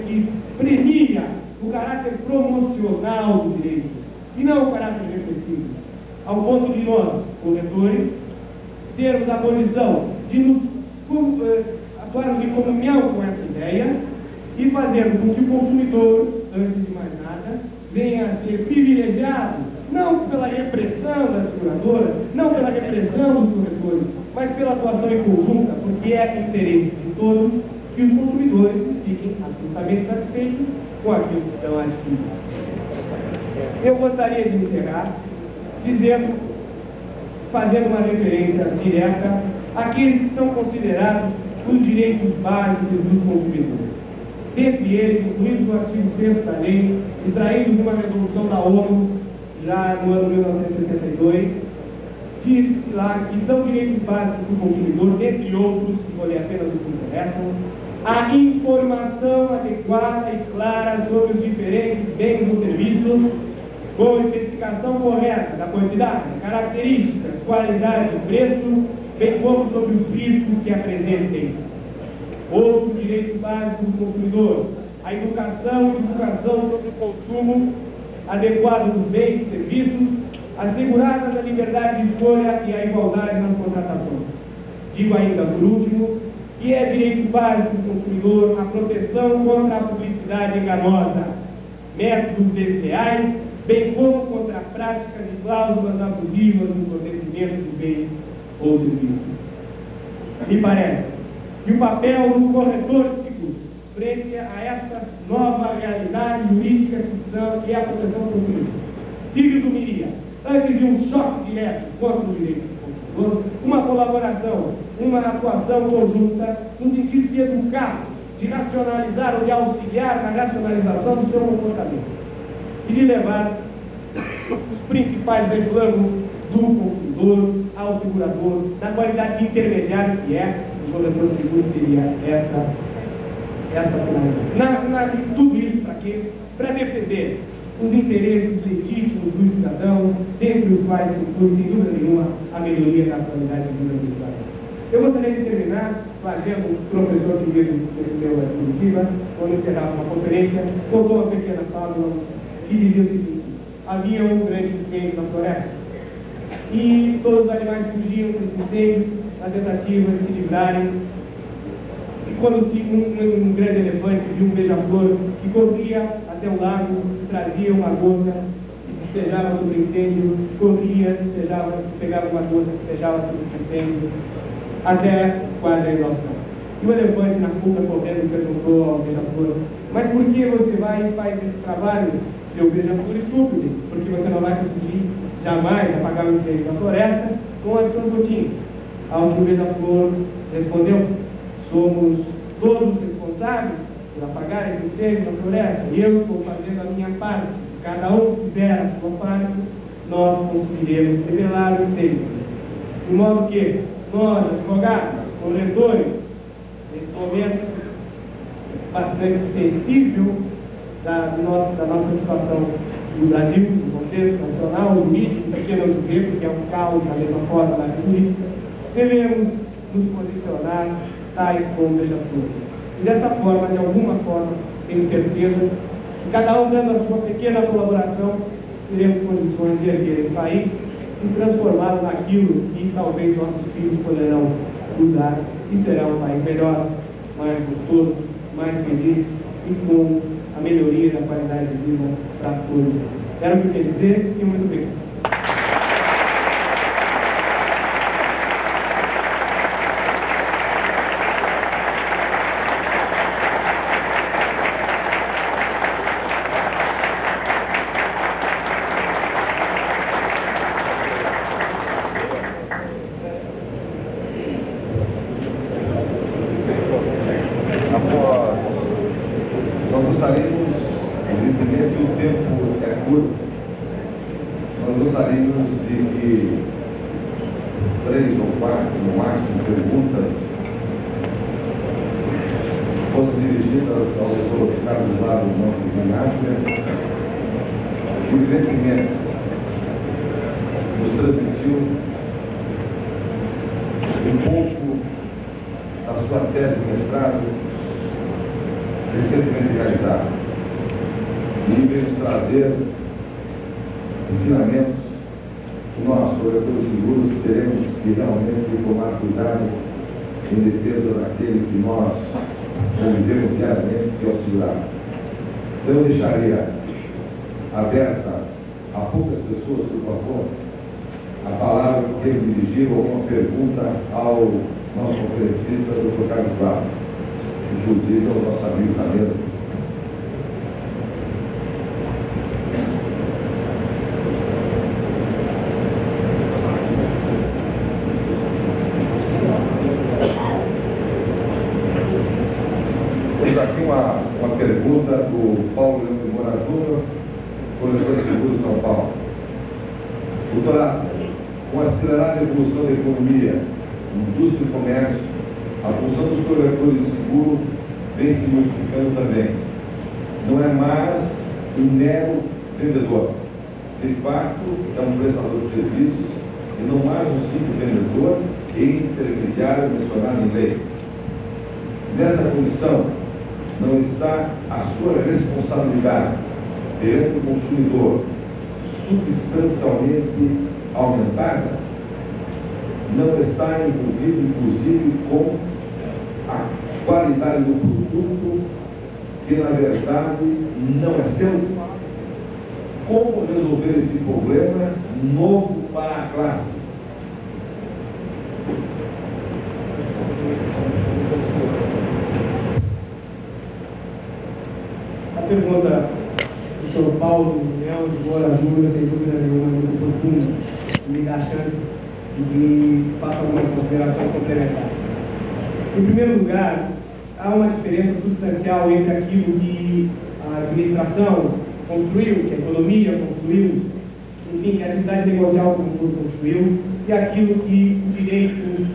que premia, o caráter promocional do direito, e não o caráter repressivo, ao ponto de nós, corretores, termos a posição de nos atuarmos em comunhão com essa ideia e fazermos com que o consumidor, antes de mais nada, venha a ser privilegiado não pela repressão das seguradoras, não pela repressão dos corretores, mas pela atuação em conjunta, porque é interesse de todos que os consumidores fiquem absolutamente satisfeitos com aquilo que estão adquirindo. Eu gostaria de encerrar fazendo uma referência direta àqueles que são considerados os direitos básicos dos consumidores. Dentre eles, incluídos no artigo 6º da lei, extraídos de uma resolução da ONU, já no ano 1962, diz lá que são direitos básicos do consumidor, dentre outros, que vou ler apenas os que interessam, a informação adequada e clara sobre os diferentes bens ou serviços, com especificação correta da quantidade, características, qualidade e preço, bem como sobre os riscos que apresentem. Outro direito básico do consumidor, a educação e divulgação sobre o consumo adequado dos bens e serviços, asseguradas a liberdade de escolha e a igualdade nas contratações. Digo ainda, por último, que é direito básico do consumidor a proteção contra a publicidade enganosa, métodos desleais, bem como contra a prática de cláusulas abusivas no fornecimento de bens ou serviços. Me parece que o papel do corretor de seguros, frente a essa nova realidade jurídica que é a proteção do consumidor, se resumiria, antes de um choque direto contra o direito do consumidor, uma colaboração, uma atuação conjunta, no sentido de educar, de racionalizar ou de auxiliar na racionalização do seu comportamento e de levar os principais reclamos do consumidor ao segurador, na qualidade de intermediário que é, o corretor de seguros seria essa finalidade. Tudo isso para quê? Para defender os interesses legítimos do cidadão, dentre os quais se inclui, sem dúvida nenhuma, a melhoria da qualidade de vida do cidadão. Eu gostaria de terminar fazendo o professor que mesmo recebeu a comitiva, quando encerrava uma conferência, contou uma pequena fábula que dizia o seguinte: havia um grande incêndio na floresta e todos os animais fugiam desse incêndio na tentativa de se livrarem. E quando um grande elefante viu um beija-flor que corria até o lago, trazia uma gota e despejava sobre o incêndio, corria, despejava, pegava uma gota, despejava sobre o incêndio, até quase a exaustão. E o elefante, na fuga, correndo, perguntou ao beija-flor: mas por que você vai e faz esse trabalho, seu beija-flor estúpido? Porque você não vai conseguir jamais apagar o incêndio da floresta com as suas gotinhas. Ao que o beija-flor respondeu: somos todos responsáveis por apagar esse incêndio da floresta, e eu estou fazendo a minha parte. Cada um fizer a sua parte, nós conseguiremos nivelar o incêndio. De modo que nós, advogados, corretores, nesse momento bastante sensível da nossa situação no Brasil, no contexto nacional, jurídico, que não dizer, porque é um caos da mesma forma da política, devemos nos posicionar tais como beija-flor. E dessa forma, de alguma forma, tenho certeza que cada um dando a sua pequena colaboração, teremos condições de erguer esse país e transformá-lo naquilo que talvez nossos filhos poderão usar e será um país melhor, mais gostoso, mais feliz e com a melhoria da qualidade de vida para todos. Era o que eu queria dizer e muito bem. cobertura, nós gostaríamos de que 3 ou 4, no máximo, perguntas fossem dirigidas ao doutor Carlos Lado, nosso ginásio, que evidentemente nos transmitiu um pouco da sua tese de mestrado recentemente realizada e veio nos trazer ensinamentos que nós, corretores seguros, teremos que realmente tomar cuidado em defesa daquele que nós convivemos diariamente, que é o segurado. Então eu deixaria aberta a poucas pessoas, por favor, a palavra que queiram dirigir alguma pergunta ao nosso conferencista, Dr. Carlos Lado, inclusive ao nosso amigo da mesa. Temos aqui uma pergunta do Paulo Leão de Moura Júnior, corretor de seguros de São Paulo. Doutorado, com a acelerada evolução da economia, indústria e comércio, a função dos corretores de seguro vem se multiplicando também. Não é mais um mero vendedor. De fato, é um prestador de serviços e não mais um simples vendedor e intermediário mencionado em lei. Nessa condição, não está a sua responsabilidade perante o consumidor substancialmente aumentada? Não está envolvido, inclusive, com a qualidade do produto, que na verdade não é seu? Como resolver esse problema novo para a classe? A pergunta do Sr. Paulo Leão de Moura Júnior, sem dúvida nenhuma, muito profunda, me dá a chance de que faça algumas considerações complementares. Em primeiro lugar, há uma diferença substancial entre aquilo que a administração construiu, que a economia construiu, enfim, que a atividade negocial construiu, e aquilo que o direito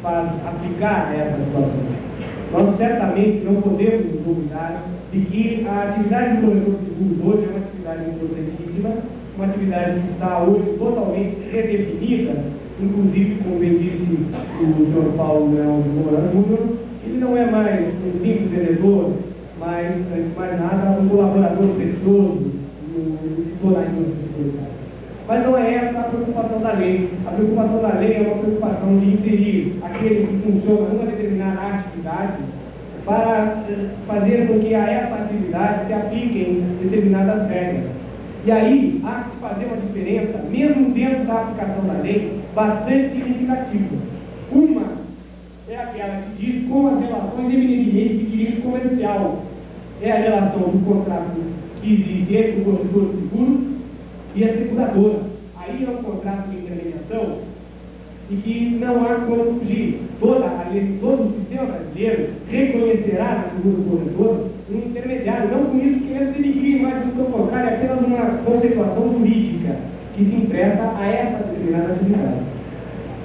faz aplicar a essa situação. Nós certamente não podemos nos duvidar de que a atividade do corretor de seguros hoje é uma atividade importantíssima, uma atividade que está hoje totalmente redefinida, inclusive, como bem disse o Sr. Paulo Leão de Moura Júnior, ele não é mais um simples vendedor, mas, antes de mais nada, um colaborador precioso de toda a indústria securitária. Mas não é essa a preocupação da lei. A preocupação da lei é uma preocupação de inserir aquele que funciona numa determinada atividade para fazer com que a essa atividade se apliquem determinadas regras. E aí há que fazer uma diferença, mesmo dentro da aplicação da lei, bastante significativa. Uma é aquela que diz como as relações eminentemente de direito comercial. É a relação do contrato que existe entre o corretor de seguros e a seguradora. Aí é um contrato de intermediação e que não há como fugir. Todo o sistema brasileiro reconhecerá na figura do corretor um intermediário. Não com isso que eles denigrim, mas pelo contrário, é apenas uma conceituação jurídica que se empresta a essa determinada atividade.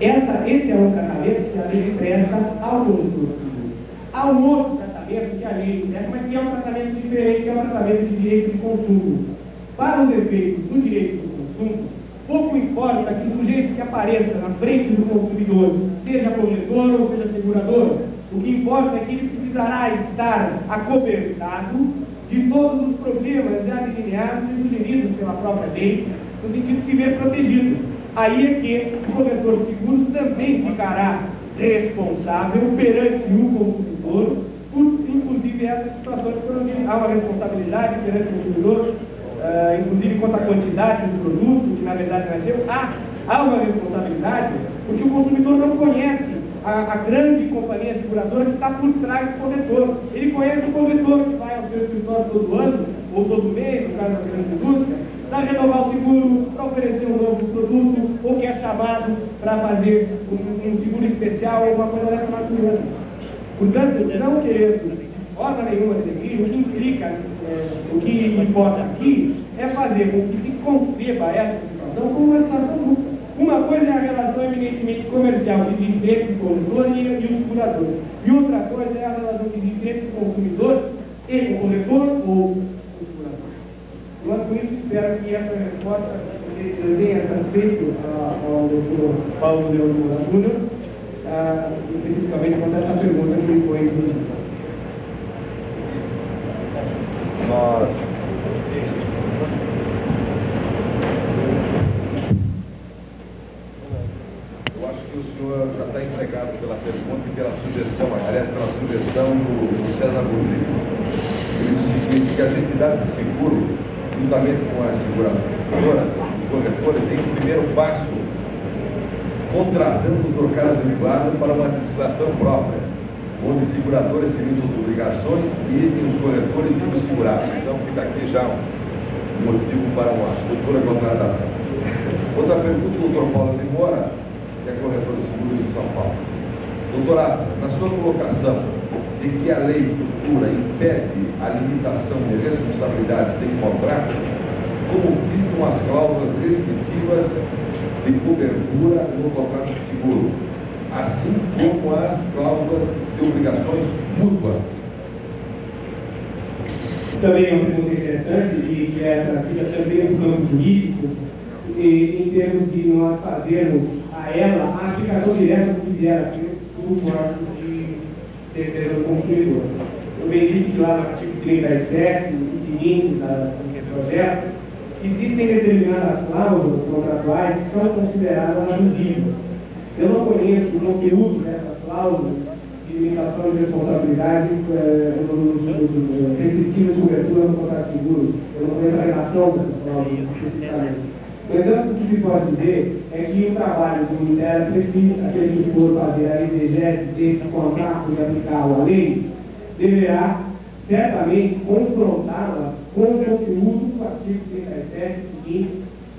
Esse é um tratamento que a lei presta ao corretor de seguros. Há um outro tratamento que a lei presta, mas que é um tratamento diferente, que é um tratamento de direito de consumo. Para os efeitos do direito do consumo, pouco importa que o sujeito que apareça na frente do consumidor seja corretor ou seja segurador. O que importa é que ele precisará estar acobertado de todos os problemas já delineados e sugeridos pela própria lei, no sentido de se ver protegido. Aí é que o corretor de seguros também ficará responsável perante o consumidor por, inclusive, essas situações que há uma responsabilidade perante o consumidor, inclusive quanto à quantidade do produto, que na verdade não é seu. Há uma responsabilidade porque o consumidor não conhece a grande companhia seguradora que está por trás do corretor. Ele conhece o corretor que vai ao seu escritório todo ano, ou todo mês, no caso da grande indústria, para renovar o seguro, para oferecer um novo produto, ou que é chamado para fazer um seguro especial, ou uma coisa dessa natureza. Portanto, não querendo de forma nenhuma definir, o que implica, o que importa aqui é fazer com que se conceba essa situação como uma situação dupla. Uma coisa é a relação eminentemente comercial que diz entre o corretor e o segurador. E outra coisa é a relação que diz entre o consumidor e o corretor ou o segurador. Então, por isso, espero que essa resposta tenha satisfeito ao doutor Paulo Leonardo Júnior, especificamente quanto a essa pergunta que foi incluída. Eu acho que o senhor já está entregado pela pergunta e pela sugestão, aliás, pela sugestão do César Rodrigues. Ele diz o seguinte, que as entidades de seguro, juntamente com as seguradoras e corretores, têm o primeiro passo contratando o trocado adequado para uma legislação própria, onde seguradores têm suas obrigações e os corretores e os segurados. Então fica aqui já um motivo para uma futura contratação. Outra pergunta do Dr. Paulo de Moura, que é corretor de seguro de São Paulo. Doutorado, na sua colocação de que a lei futura impede a limitação de responsabilidades em contrato, como ficam as cláusulas restritivas de cobertura no contrato de seguro, assim como as cláusulas de obrigações mútuas? Também é uma pergunta interessante e que fica também no campo jurídico, em termos de nós fazermos a ela a aplicação direta do que vier aqui do Código de Defesa do Consumidor. Eu bem disse que lá no artigo 37 e seguinte do projeto, existem determinadas cláusulas contratuais que são consideradas abusivas. Eu não conheço o conteúdo dessas cláusulas de limitação de responsabilidade restritiva de cobertura no contrato de seguro. Eu não conheço a relação dessas cláusulas especificamente. No entanto, o que se pode dizer é que o trabalho do Ministério Público, aquele que for fazer a exegese desse contrato e aplicá-lo à lei, deverá certamente confrontá-la com o conteúdo do artigo 37 seguinte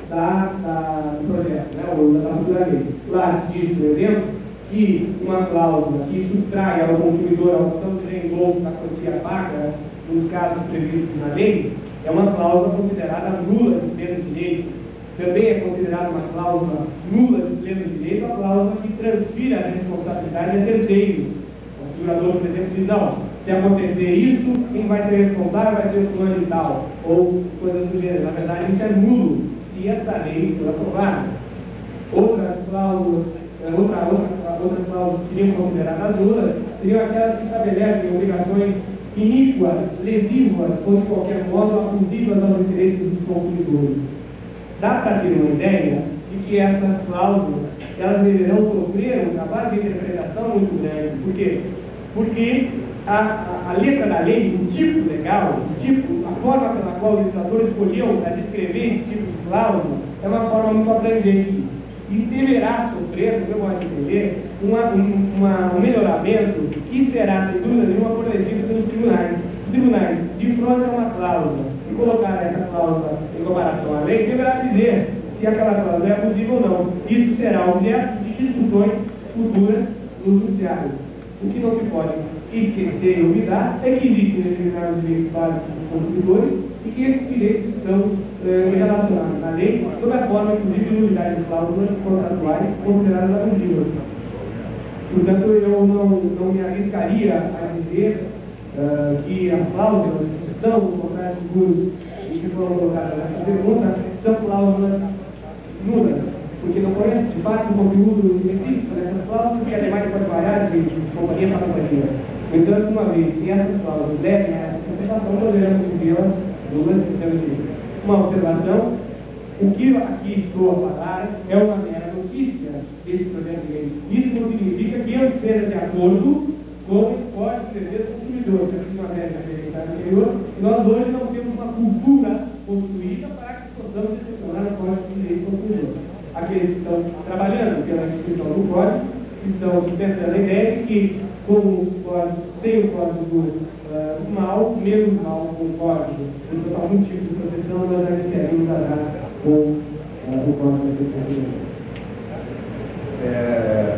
do projeto, ou da futura lei. Lá diz, por exemplo, que uma cláusula que subtrai ao consumidor a opção de reembolso da quantia paga nos casos previstos na lei é uma cláusula considerada nula de pleno direito. Também é considerada uma cláusula nula de pleno direito a cláusula que transfira a responsabilidade a terceiros. O segurador, por exemplo, diz, não, se acontecer isso, quem vai ser responsável vai ser o fulano e tal, ou coisas do gênero. Na verdade, isso é nulo se essa lei for aprovada. Outras cláusulas que seriam consideradas nulas seriam aquelas que estabelecem obrigações iníquas, lesivas ou de qualquer modo abusivas aos interesses dos consumidores. Dá para ter uma ideia de que essas cláusulas elas deverão sofrer um trabalho de interpretação muito grande. Por quê? Porque a letra da lei, o tipo legal, a forma pela qual o legislador escolheu para descrever esse tipo de cláusula é uma forma muito abrangente. E deverá sofrer, no meu modo de entender, um melhoramento que será, sem dúvida nenhuma, protegido pelos tribunais. Os tribunais, de fronte a uma cláusula, e colocar essa cláusula em comparação à lei, deverá dizer se aquela cláusula é abusiva ou não. Isso será objeto de discussões futuras no judiciário. O que não se pode esquecer e olvidar é que existem determinados direitos básicos dos consumidores e que esses direitos estão relacionados na lei, sob a forma, inclusive, de unidade de cláusulas contratuais consideradas abusivas. Portanto, eu não me arriscaria a dizer que as cláusulas que estão no contrato de seguro e que foram colocadas nessa pergunta são cláusulas nulas, porque não conheço de fato o conteúdo específico dessas cláusulas, que ademais pode variar de companhia para companhia. No entanto, uma vez que essas cláusulas devem a essa interpretação, poderemos vê-las nulas em termos de uma observação. O que aqui estou a falar é uma mera notícia desse projeto de lei. Isso não significa que eu esteja de acordo com o Código de Defesa do Consumidor, que é uma matéria anterior, e nós hoje não temos uma cultura construída para que possamos excepcionar o Código de Direito do Consumidor. Aqueles que estão trabalhando pela instituição do Código estão sustentando a ideia de que, com o Código, sem o Código mal, menos mal com o Código, por algum tipo de proteção, nós já iniciaríamos a dar com o Código de Defesa do Consumidor.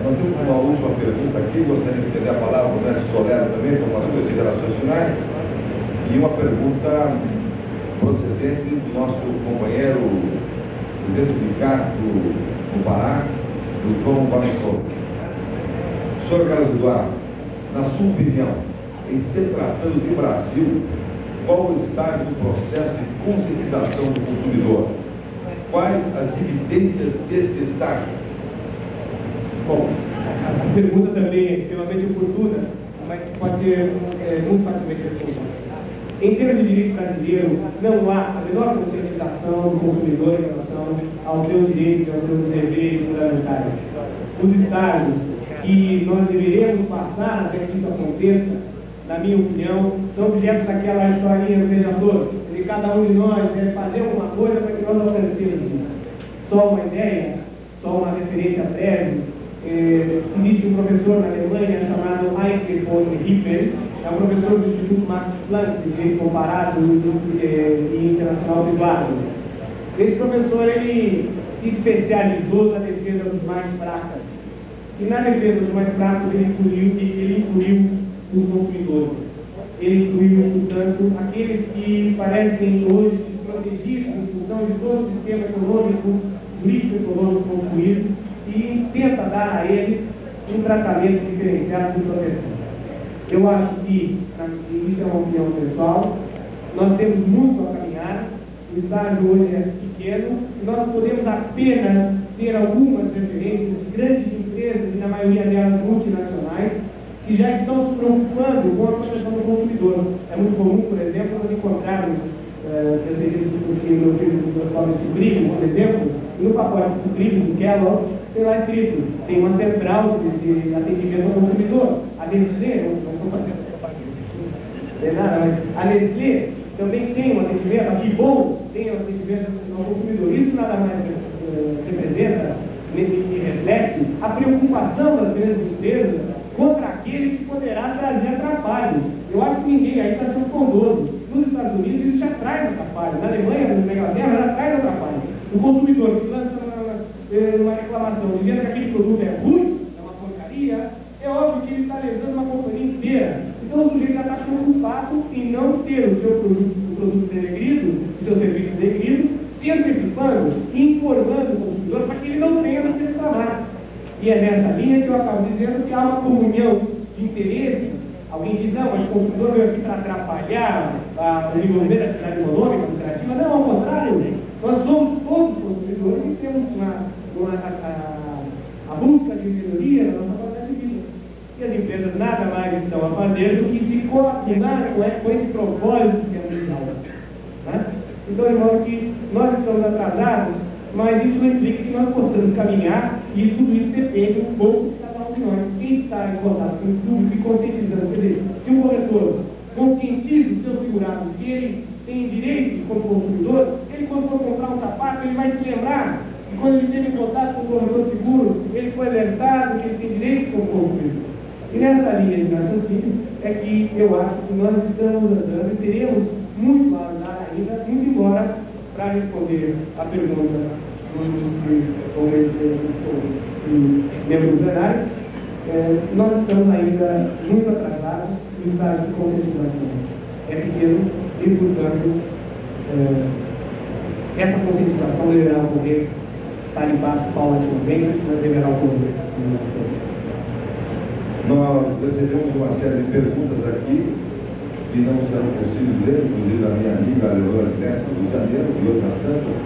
Nós temos uma última pergunta aqui, gostaria de estender a palavra ao Mestre Solero também, para umas considerações finais. E uma pergunta procedente do nosso companheiro do sindicato do Pará, do João Bariston. Senhor Carlos Eduardo, na sua opinião, em se tratando de Brasil, qual o estágio do processo de conscientização do consumidor? Quais as evidências desse estágio? Bom, a pergunta também é extremamente oportuna, mas pode ser muito facilmente respondida. Em termos de direito brasileiro, não há a menor conscientização do consumidor em relação aos seus direitos e aos seus deveres fundamentais. Os estágios que nós deveremos passar até que isso aconteça, na minha opinião, são objetos daquela historinha do vereador, de cada um de nós deve fazer alguma coisa para que nós alcancemos isso. Só uma ideia, só uma referência breve. Existe um professor na Alemanha chamado Heinrich von Rippel, é um professor do Instituto Max Planck de Direito Comparado e Internacional Privado. Esse professor ele se especializou na defesa dos mais fracos. E na defesa dos mais fracos ele incluiu os consumidores. Ele incluiu, portanto, aqueles que parecem hoje desprotegidos em função de todo o sistema econômico, jurídico econômico concluído, e tenta dar a eles um tratamento diferenciado de proteção. Eu acho que, isso é uma opinião pessoal, nós temos muito a caminhar, o estágio hoje é pequeno, e nós podemos apenas ter algumas referências de grandes empresas, e na maioria delas multinacionais, que já estão se preocupando com a proteção do consumidor. É muito comum, por exemplo, nós encontrarmos no pacote de sucrilho, por exemplo, no pacote de sucrilho do Kellogg, tem lá escrito, tem uma central de atendimento ao consumidor. A Nestlé, não estou fazendo nada, mas a Nestlé também tem um atendimento, a Gibon tem um atendimento ao consumidor. Isso nada mais representa, e reflete a preocupação das grandes empresas contra aquele que poderá trazer trabalho. Eu acho que ninguém aí está sendo bondoso. Nos Estados Unidos isso já traz atrapalho. Na Alemanha, na Inglaterra, já traz atrapalho. O consumidor que lança uma reclamação dizendo que aquele produto é ruim, é uma porcaria, é óbvio que ele está lesando uma companhia inteira. Então o sujeito já está preocupado em não ter o seu produto denegrido, o seu serviço denegrido, se antecipando e informando o consumidor para que ele não tenha que reclamar. E é nessa linha que eu acabo dizendo que há uma comunhão de interesse. Alguém diz, não, mas o consumidor veio aqui para atrapalhar o desenvolvimento da atividade econômica, lucrativa. Não, ao contrário, nós somos todos consumidores e temos a busca de melhoria na nossa qualidade de vida. E as empresas nada mais estão a fazer do que se coordenar com esse propósito que é mundial. Né? Então, de modo que nós estamos atrasados, mas isso não implica que nós possamos caminhar e tudo isso depende um pouco de cada um de nós. Quem está em contato com o público e conscientizando, quer dizer, se um corretor conscientiza o seu segurado que ele tem direito como consumidor, ele quando for comprar um sapato, ele vai se lembrar que quando ele teve contato com o corretor seguro, ele foi alertado que ele tem direito como consumidor. E nessa linha de raciocínio é que eu acho que nós estamos andando e teremos muito a andar ainda, muito embora, para responder a pergunta do membro do plenário, nós estamos ainda muito atrasados no estágio de conscientização. É pequeno e, portanto, essa conscientização deverá ocorrer para embaixo paulatinamente, mas deverá ocorrer. Nós recebemos uma série de perguntas aqui que não serão possíveis ler, inclusive da minha amiga Leonora Testa do Janeiro e outras tantas,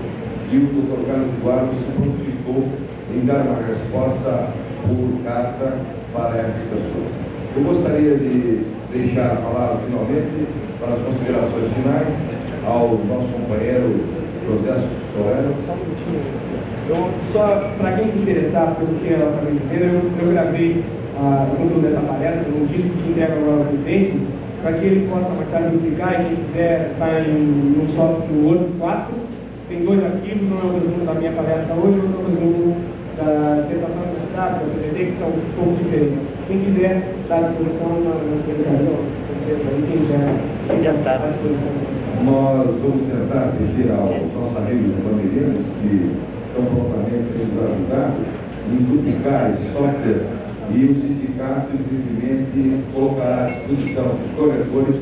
e o Dr. Carlos Eduardo se prontificou em dar uma resposta por carta para essas pessoas. Eu gostaria de deixar a palavra finalmente para as considerações finais ao nosso companheiro José Soreno. Só para quem se interessar pelo que ela está me dizendo, eu gravei junto dessa palestra, um disco que entrega agora ao presidente, para que ele possa mais tarde publicar, e quem quiser está no software do Word 4. Tem dois arquivos, um é o resumo da minha palestra hoje, outro é o resumo da dissertação do Estado, da PDD, que são um pouco diferentes. Quem quiser está à disposição na secretaria, quem quiser está à disposição. Nós vamos tentar pedir aos nossos amigos bandeirantes que estão prontamente nos ajudar em duplicar esse software, e o sindicato, evidentemente, colocará à disposição dos corretores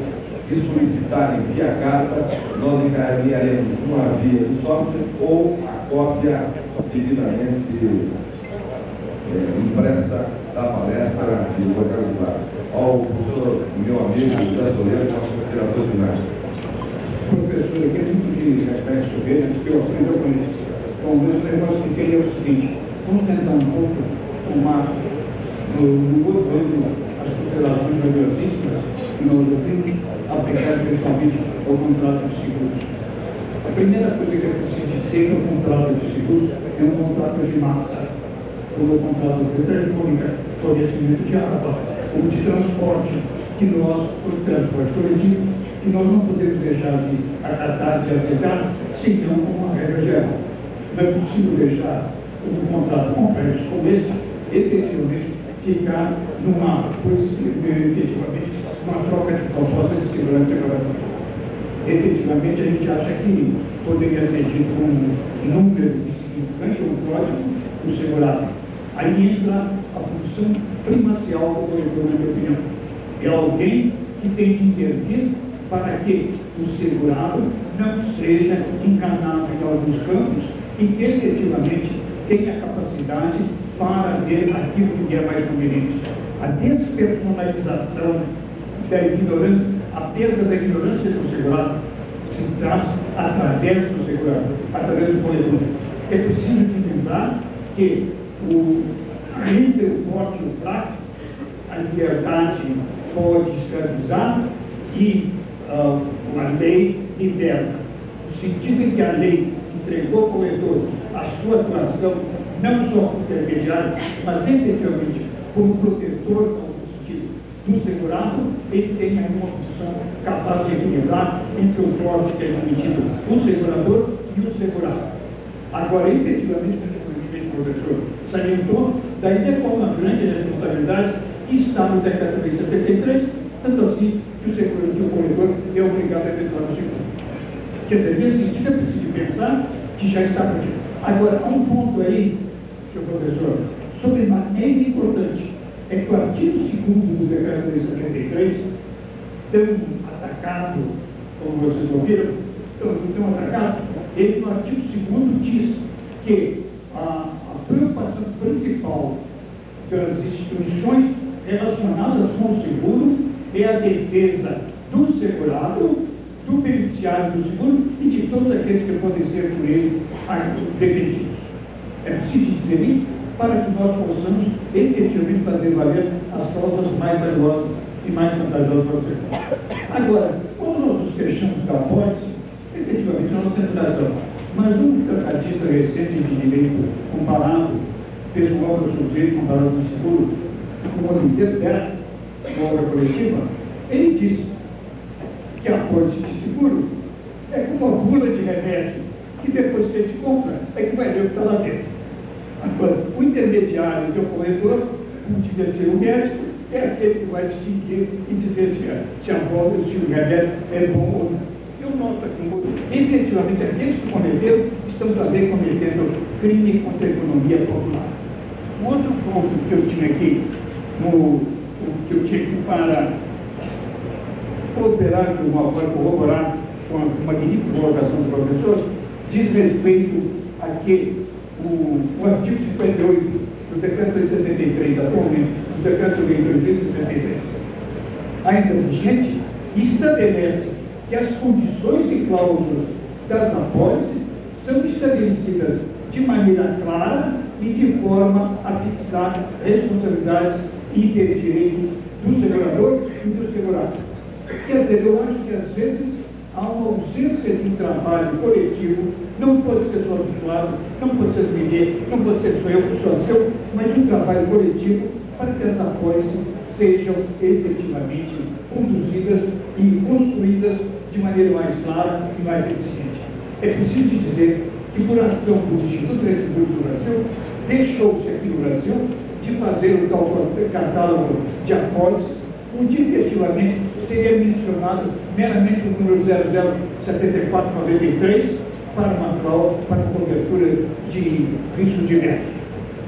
que solicitarem via carta, nós encaminharemos uma via do software ou a cópia devidamente impressa da palestra de localizar. Ao professor, meu amigo José Toledo, nosso considerador final. Professor, aqui é muito de aspectos soberbos que eu aprendo com ele. Bom, o negócio que tem é o seguinte: vamos tentar um pouco tomar no outro ângulo as considerações radiológicas que nós ouvimos aplicar principalmente ao contrato de seguros. A primeira coisa que é preciso dizer no contrato de seguros é um contrato de massa, como o contrato de telefônica, fornecimento de água, ou de transporte, que nós, por transporte coletivo, que nós não podemos deixar de acatar, de aceitar, senão como uma regra geral. Não é possível deixar um contrato complexo como esse, efetivamente, ficar numa, efetivamente, uma troca de proposta de segurança regulatória. Efetivamente, a gente acha que poderia ser dito um número de significante ou um código do segurado. Aí entra a função primacial do corretor, na minha opinião. É alguém que tem que intervir para que o segurado não seja enganado em alguns campos e que efetivamente tenha capacidade para ver aquilo que é mais conveniente. A despersonalização da ignorância, a perda da ignorância do segurado se traz através do segurado, através do corretor. É preciso lembrar que entre o forte e o fraco, a liberdade pode escravizar e a lei liberta. No sentido em que a lei entregou ao corretor a sua atuação, não só como intermediário, mas efetivamente como protetor do segurado, ele tem aí uma função capaz de equilibrar entre o forte que é permitido o segurador e o segurado. Agora, efetivamente, o professor salientou, daí de forma grande a responsabilidade está no decreto 73, tanto assim que o segurador, o corretor, é obrigado a efetuar o seguro. Quer dizer, nesse sentido, é preciso pensar que já está perdido. Agora, há um ponto aí, senhor professor, sobremaneira importante, é que o artigo 2º do decreto 73, tão atacado, como vocês ouviram, tão atacado, ele no artigo 2º diz que a preocupação principal das instituições relacionadas com o seguro é a defesa do segurado, do beneficiário do seguro e de todos aqueles que podem ser por ele defendidos. É preciso dizer isso para que nós possamos efetivamente fazer valer as causas mais valiosas e mais vantajosas para o seguro. Agora, quando nós nos fechamos da apólice, efetivamente nós temos razão. Mas um tratadista recente de direito comparado, fez uma obra sobre direito comparado com o seguro, com o inteiro dela, uma obra coletiva, ele diz que a apólice de seguro é como uma bula de remédio, que depois que a gente compra, é que vai ver o que está lá dentro. Agora, o intermediário que é o corretor, como devia ser o médico, é aquele que vai distinguir e dizer se a volta, se o remédio é bom ou não. Eu noto aqui, efetivamente, aqueles que cometeram estão também cometendo crime contra a economia popular. Um outro ponto que eu tinha aqui, que eu tinha aqui para cooperar, para corroborar com a magnífica colocação do professor, diz respeito a que o artigo 58 do decreto 73, atualmente, do decreto 73, ainda vigente, estabelece que as condições e cláusulas das apólices são estabelecidas de maneira clara e de forma a fixar responsabilidades e direitos do segurador e do segurado. Quer dizer, eu acho que às vezes há uma ausência de um trabalho coletivo, não pode ser só do lado, não pode ser do ninguém, não pode ser só eu, só seu, mas um trabalho coletivo para que as apólices sejam efetivamente conduzidas e construídas de maneira mais clara e mais eficiente. É preciso dizer que, por ação do Instituto de Seguros do Brasil, deixou-se aqui no Brasil de fazer o tal catálogo de apólices, onde efetivamente seria mencionado meramente o número 007493 para uma prova, para cobertura de risco direto.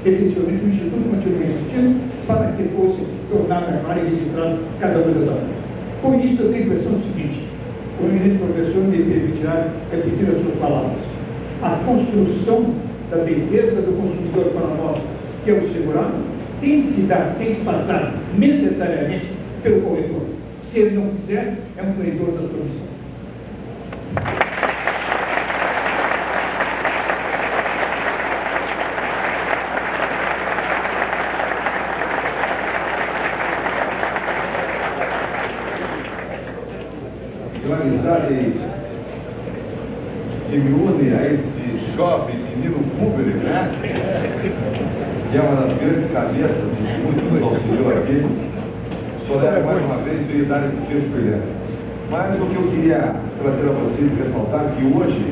Efetivamente, o Instituto continua insistindo para que fosse tornado clara e registrado cada uma das apólices. Com isso, eu tenho a impressão seguinte: o eminente professor me permitirá repetir as suas palavras. A construção da defesa do consumidor para nós, que é o segurado, tem que se dar, tem que passar necessariamente pelo corretor. Se ele não quiser, é um traidor da sua missão. Uma amizade que me une a este jovem menino público, né? Que é uma das grandes cabeças de muito auxiliou aqui. Solero, mais uma vez, veio dar esse texto brilhante. Mas o que eu queria trazer a vocês e ressaltar é que hoje,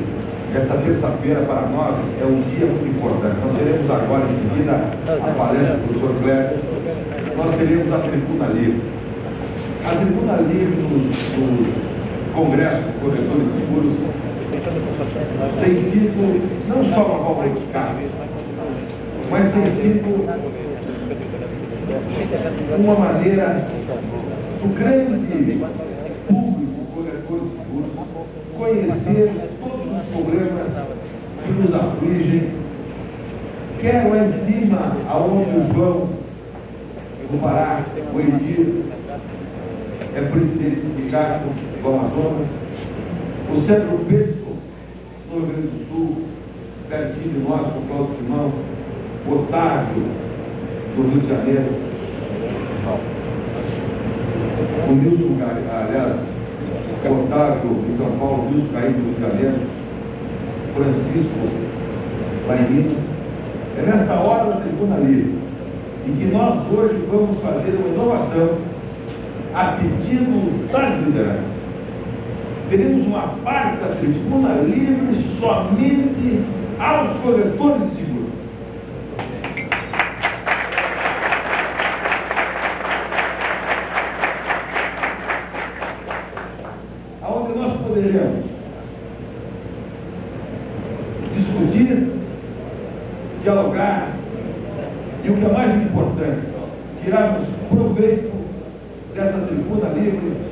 essa terça-feira, para nós, é um dia muito importante. Nós teremos agora, em seguida, a palestra do professor Kleber. Nós teremos a Tribuna Livre. A Tribuna Livre nos Congresso de Corretores Seguros tem sido não só uma válvula de escape, mas tem sido uma maneira do grande público corretor de seguros conhecer todos os problemas que nos afligem, quer lá em cima, aonde o João do Pará, o Edir, é presidente do sindicato do Amazonas, o Cedro Pedro, no Rio Grande do Sul, pertinho de nós, com o Cláudio Simão, o Otávio, do Rio de Janeiro, o Nilson, aliás, o Otávio em São Paulo, o Nilson Caim do Rio de Janeiro, Francisco, lá em Minas. É nessa hora da Tribuna Livre, em que nós hoje vamos fazer uma inovação a pedido das lideranças. Teremos uma parte da Tribuna Livre somente aos corretores de seguros. Aonde nós poderemos discutir, dialogar e, o que é mais importante, tirarmos proveito dessa Tribuna Livre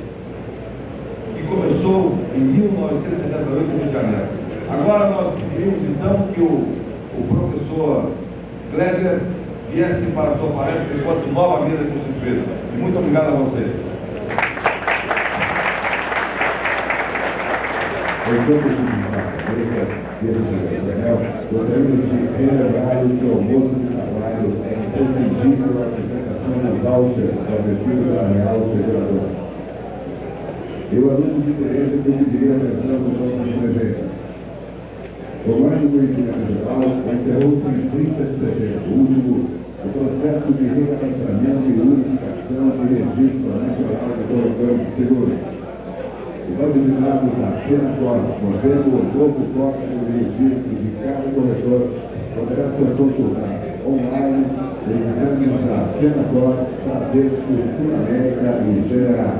que começou em 1978 no Rio de Janeiro. Agora nós pedimos então que o professor Kleber viesse para a sua palestra enquanto nova mesa constituída. E muito obrigado a vocês. Gostaríamos de relembrar que o almoço de trabalho é imprescindível à apresentação das vouchers da Defesa Real Seguradora. Eu aluno de interesse que eu pediria a atenção dos nossos presentes. Tomando conhecimento geral, encerrou-se em 30 de setembro último o processo de recadastramento e unificação de registro nacional de corretores de seguros. Nós eliminamos a pena forte, mantendo o novo código de registro de cada corretor, poderá ser consultado online, eliminando a pena forte para texto Sul América e General.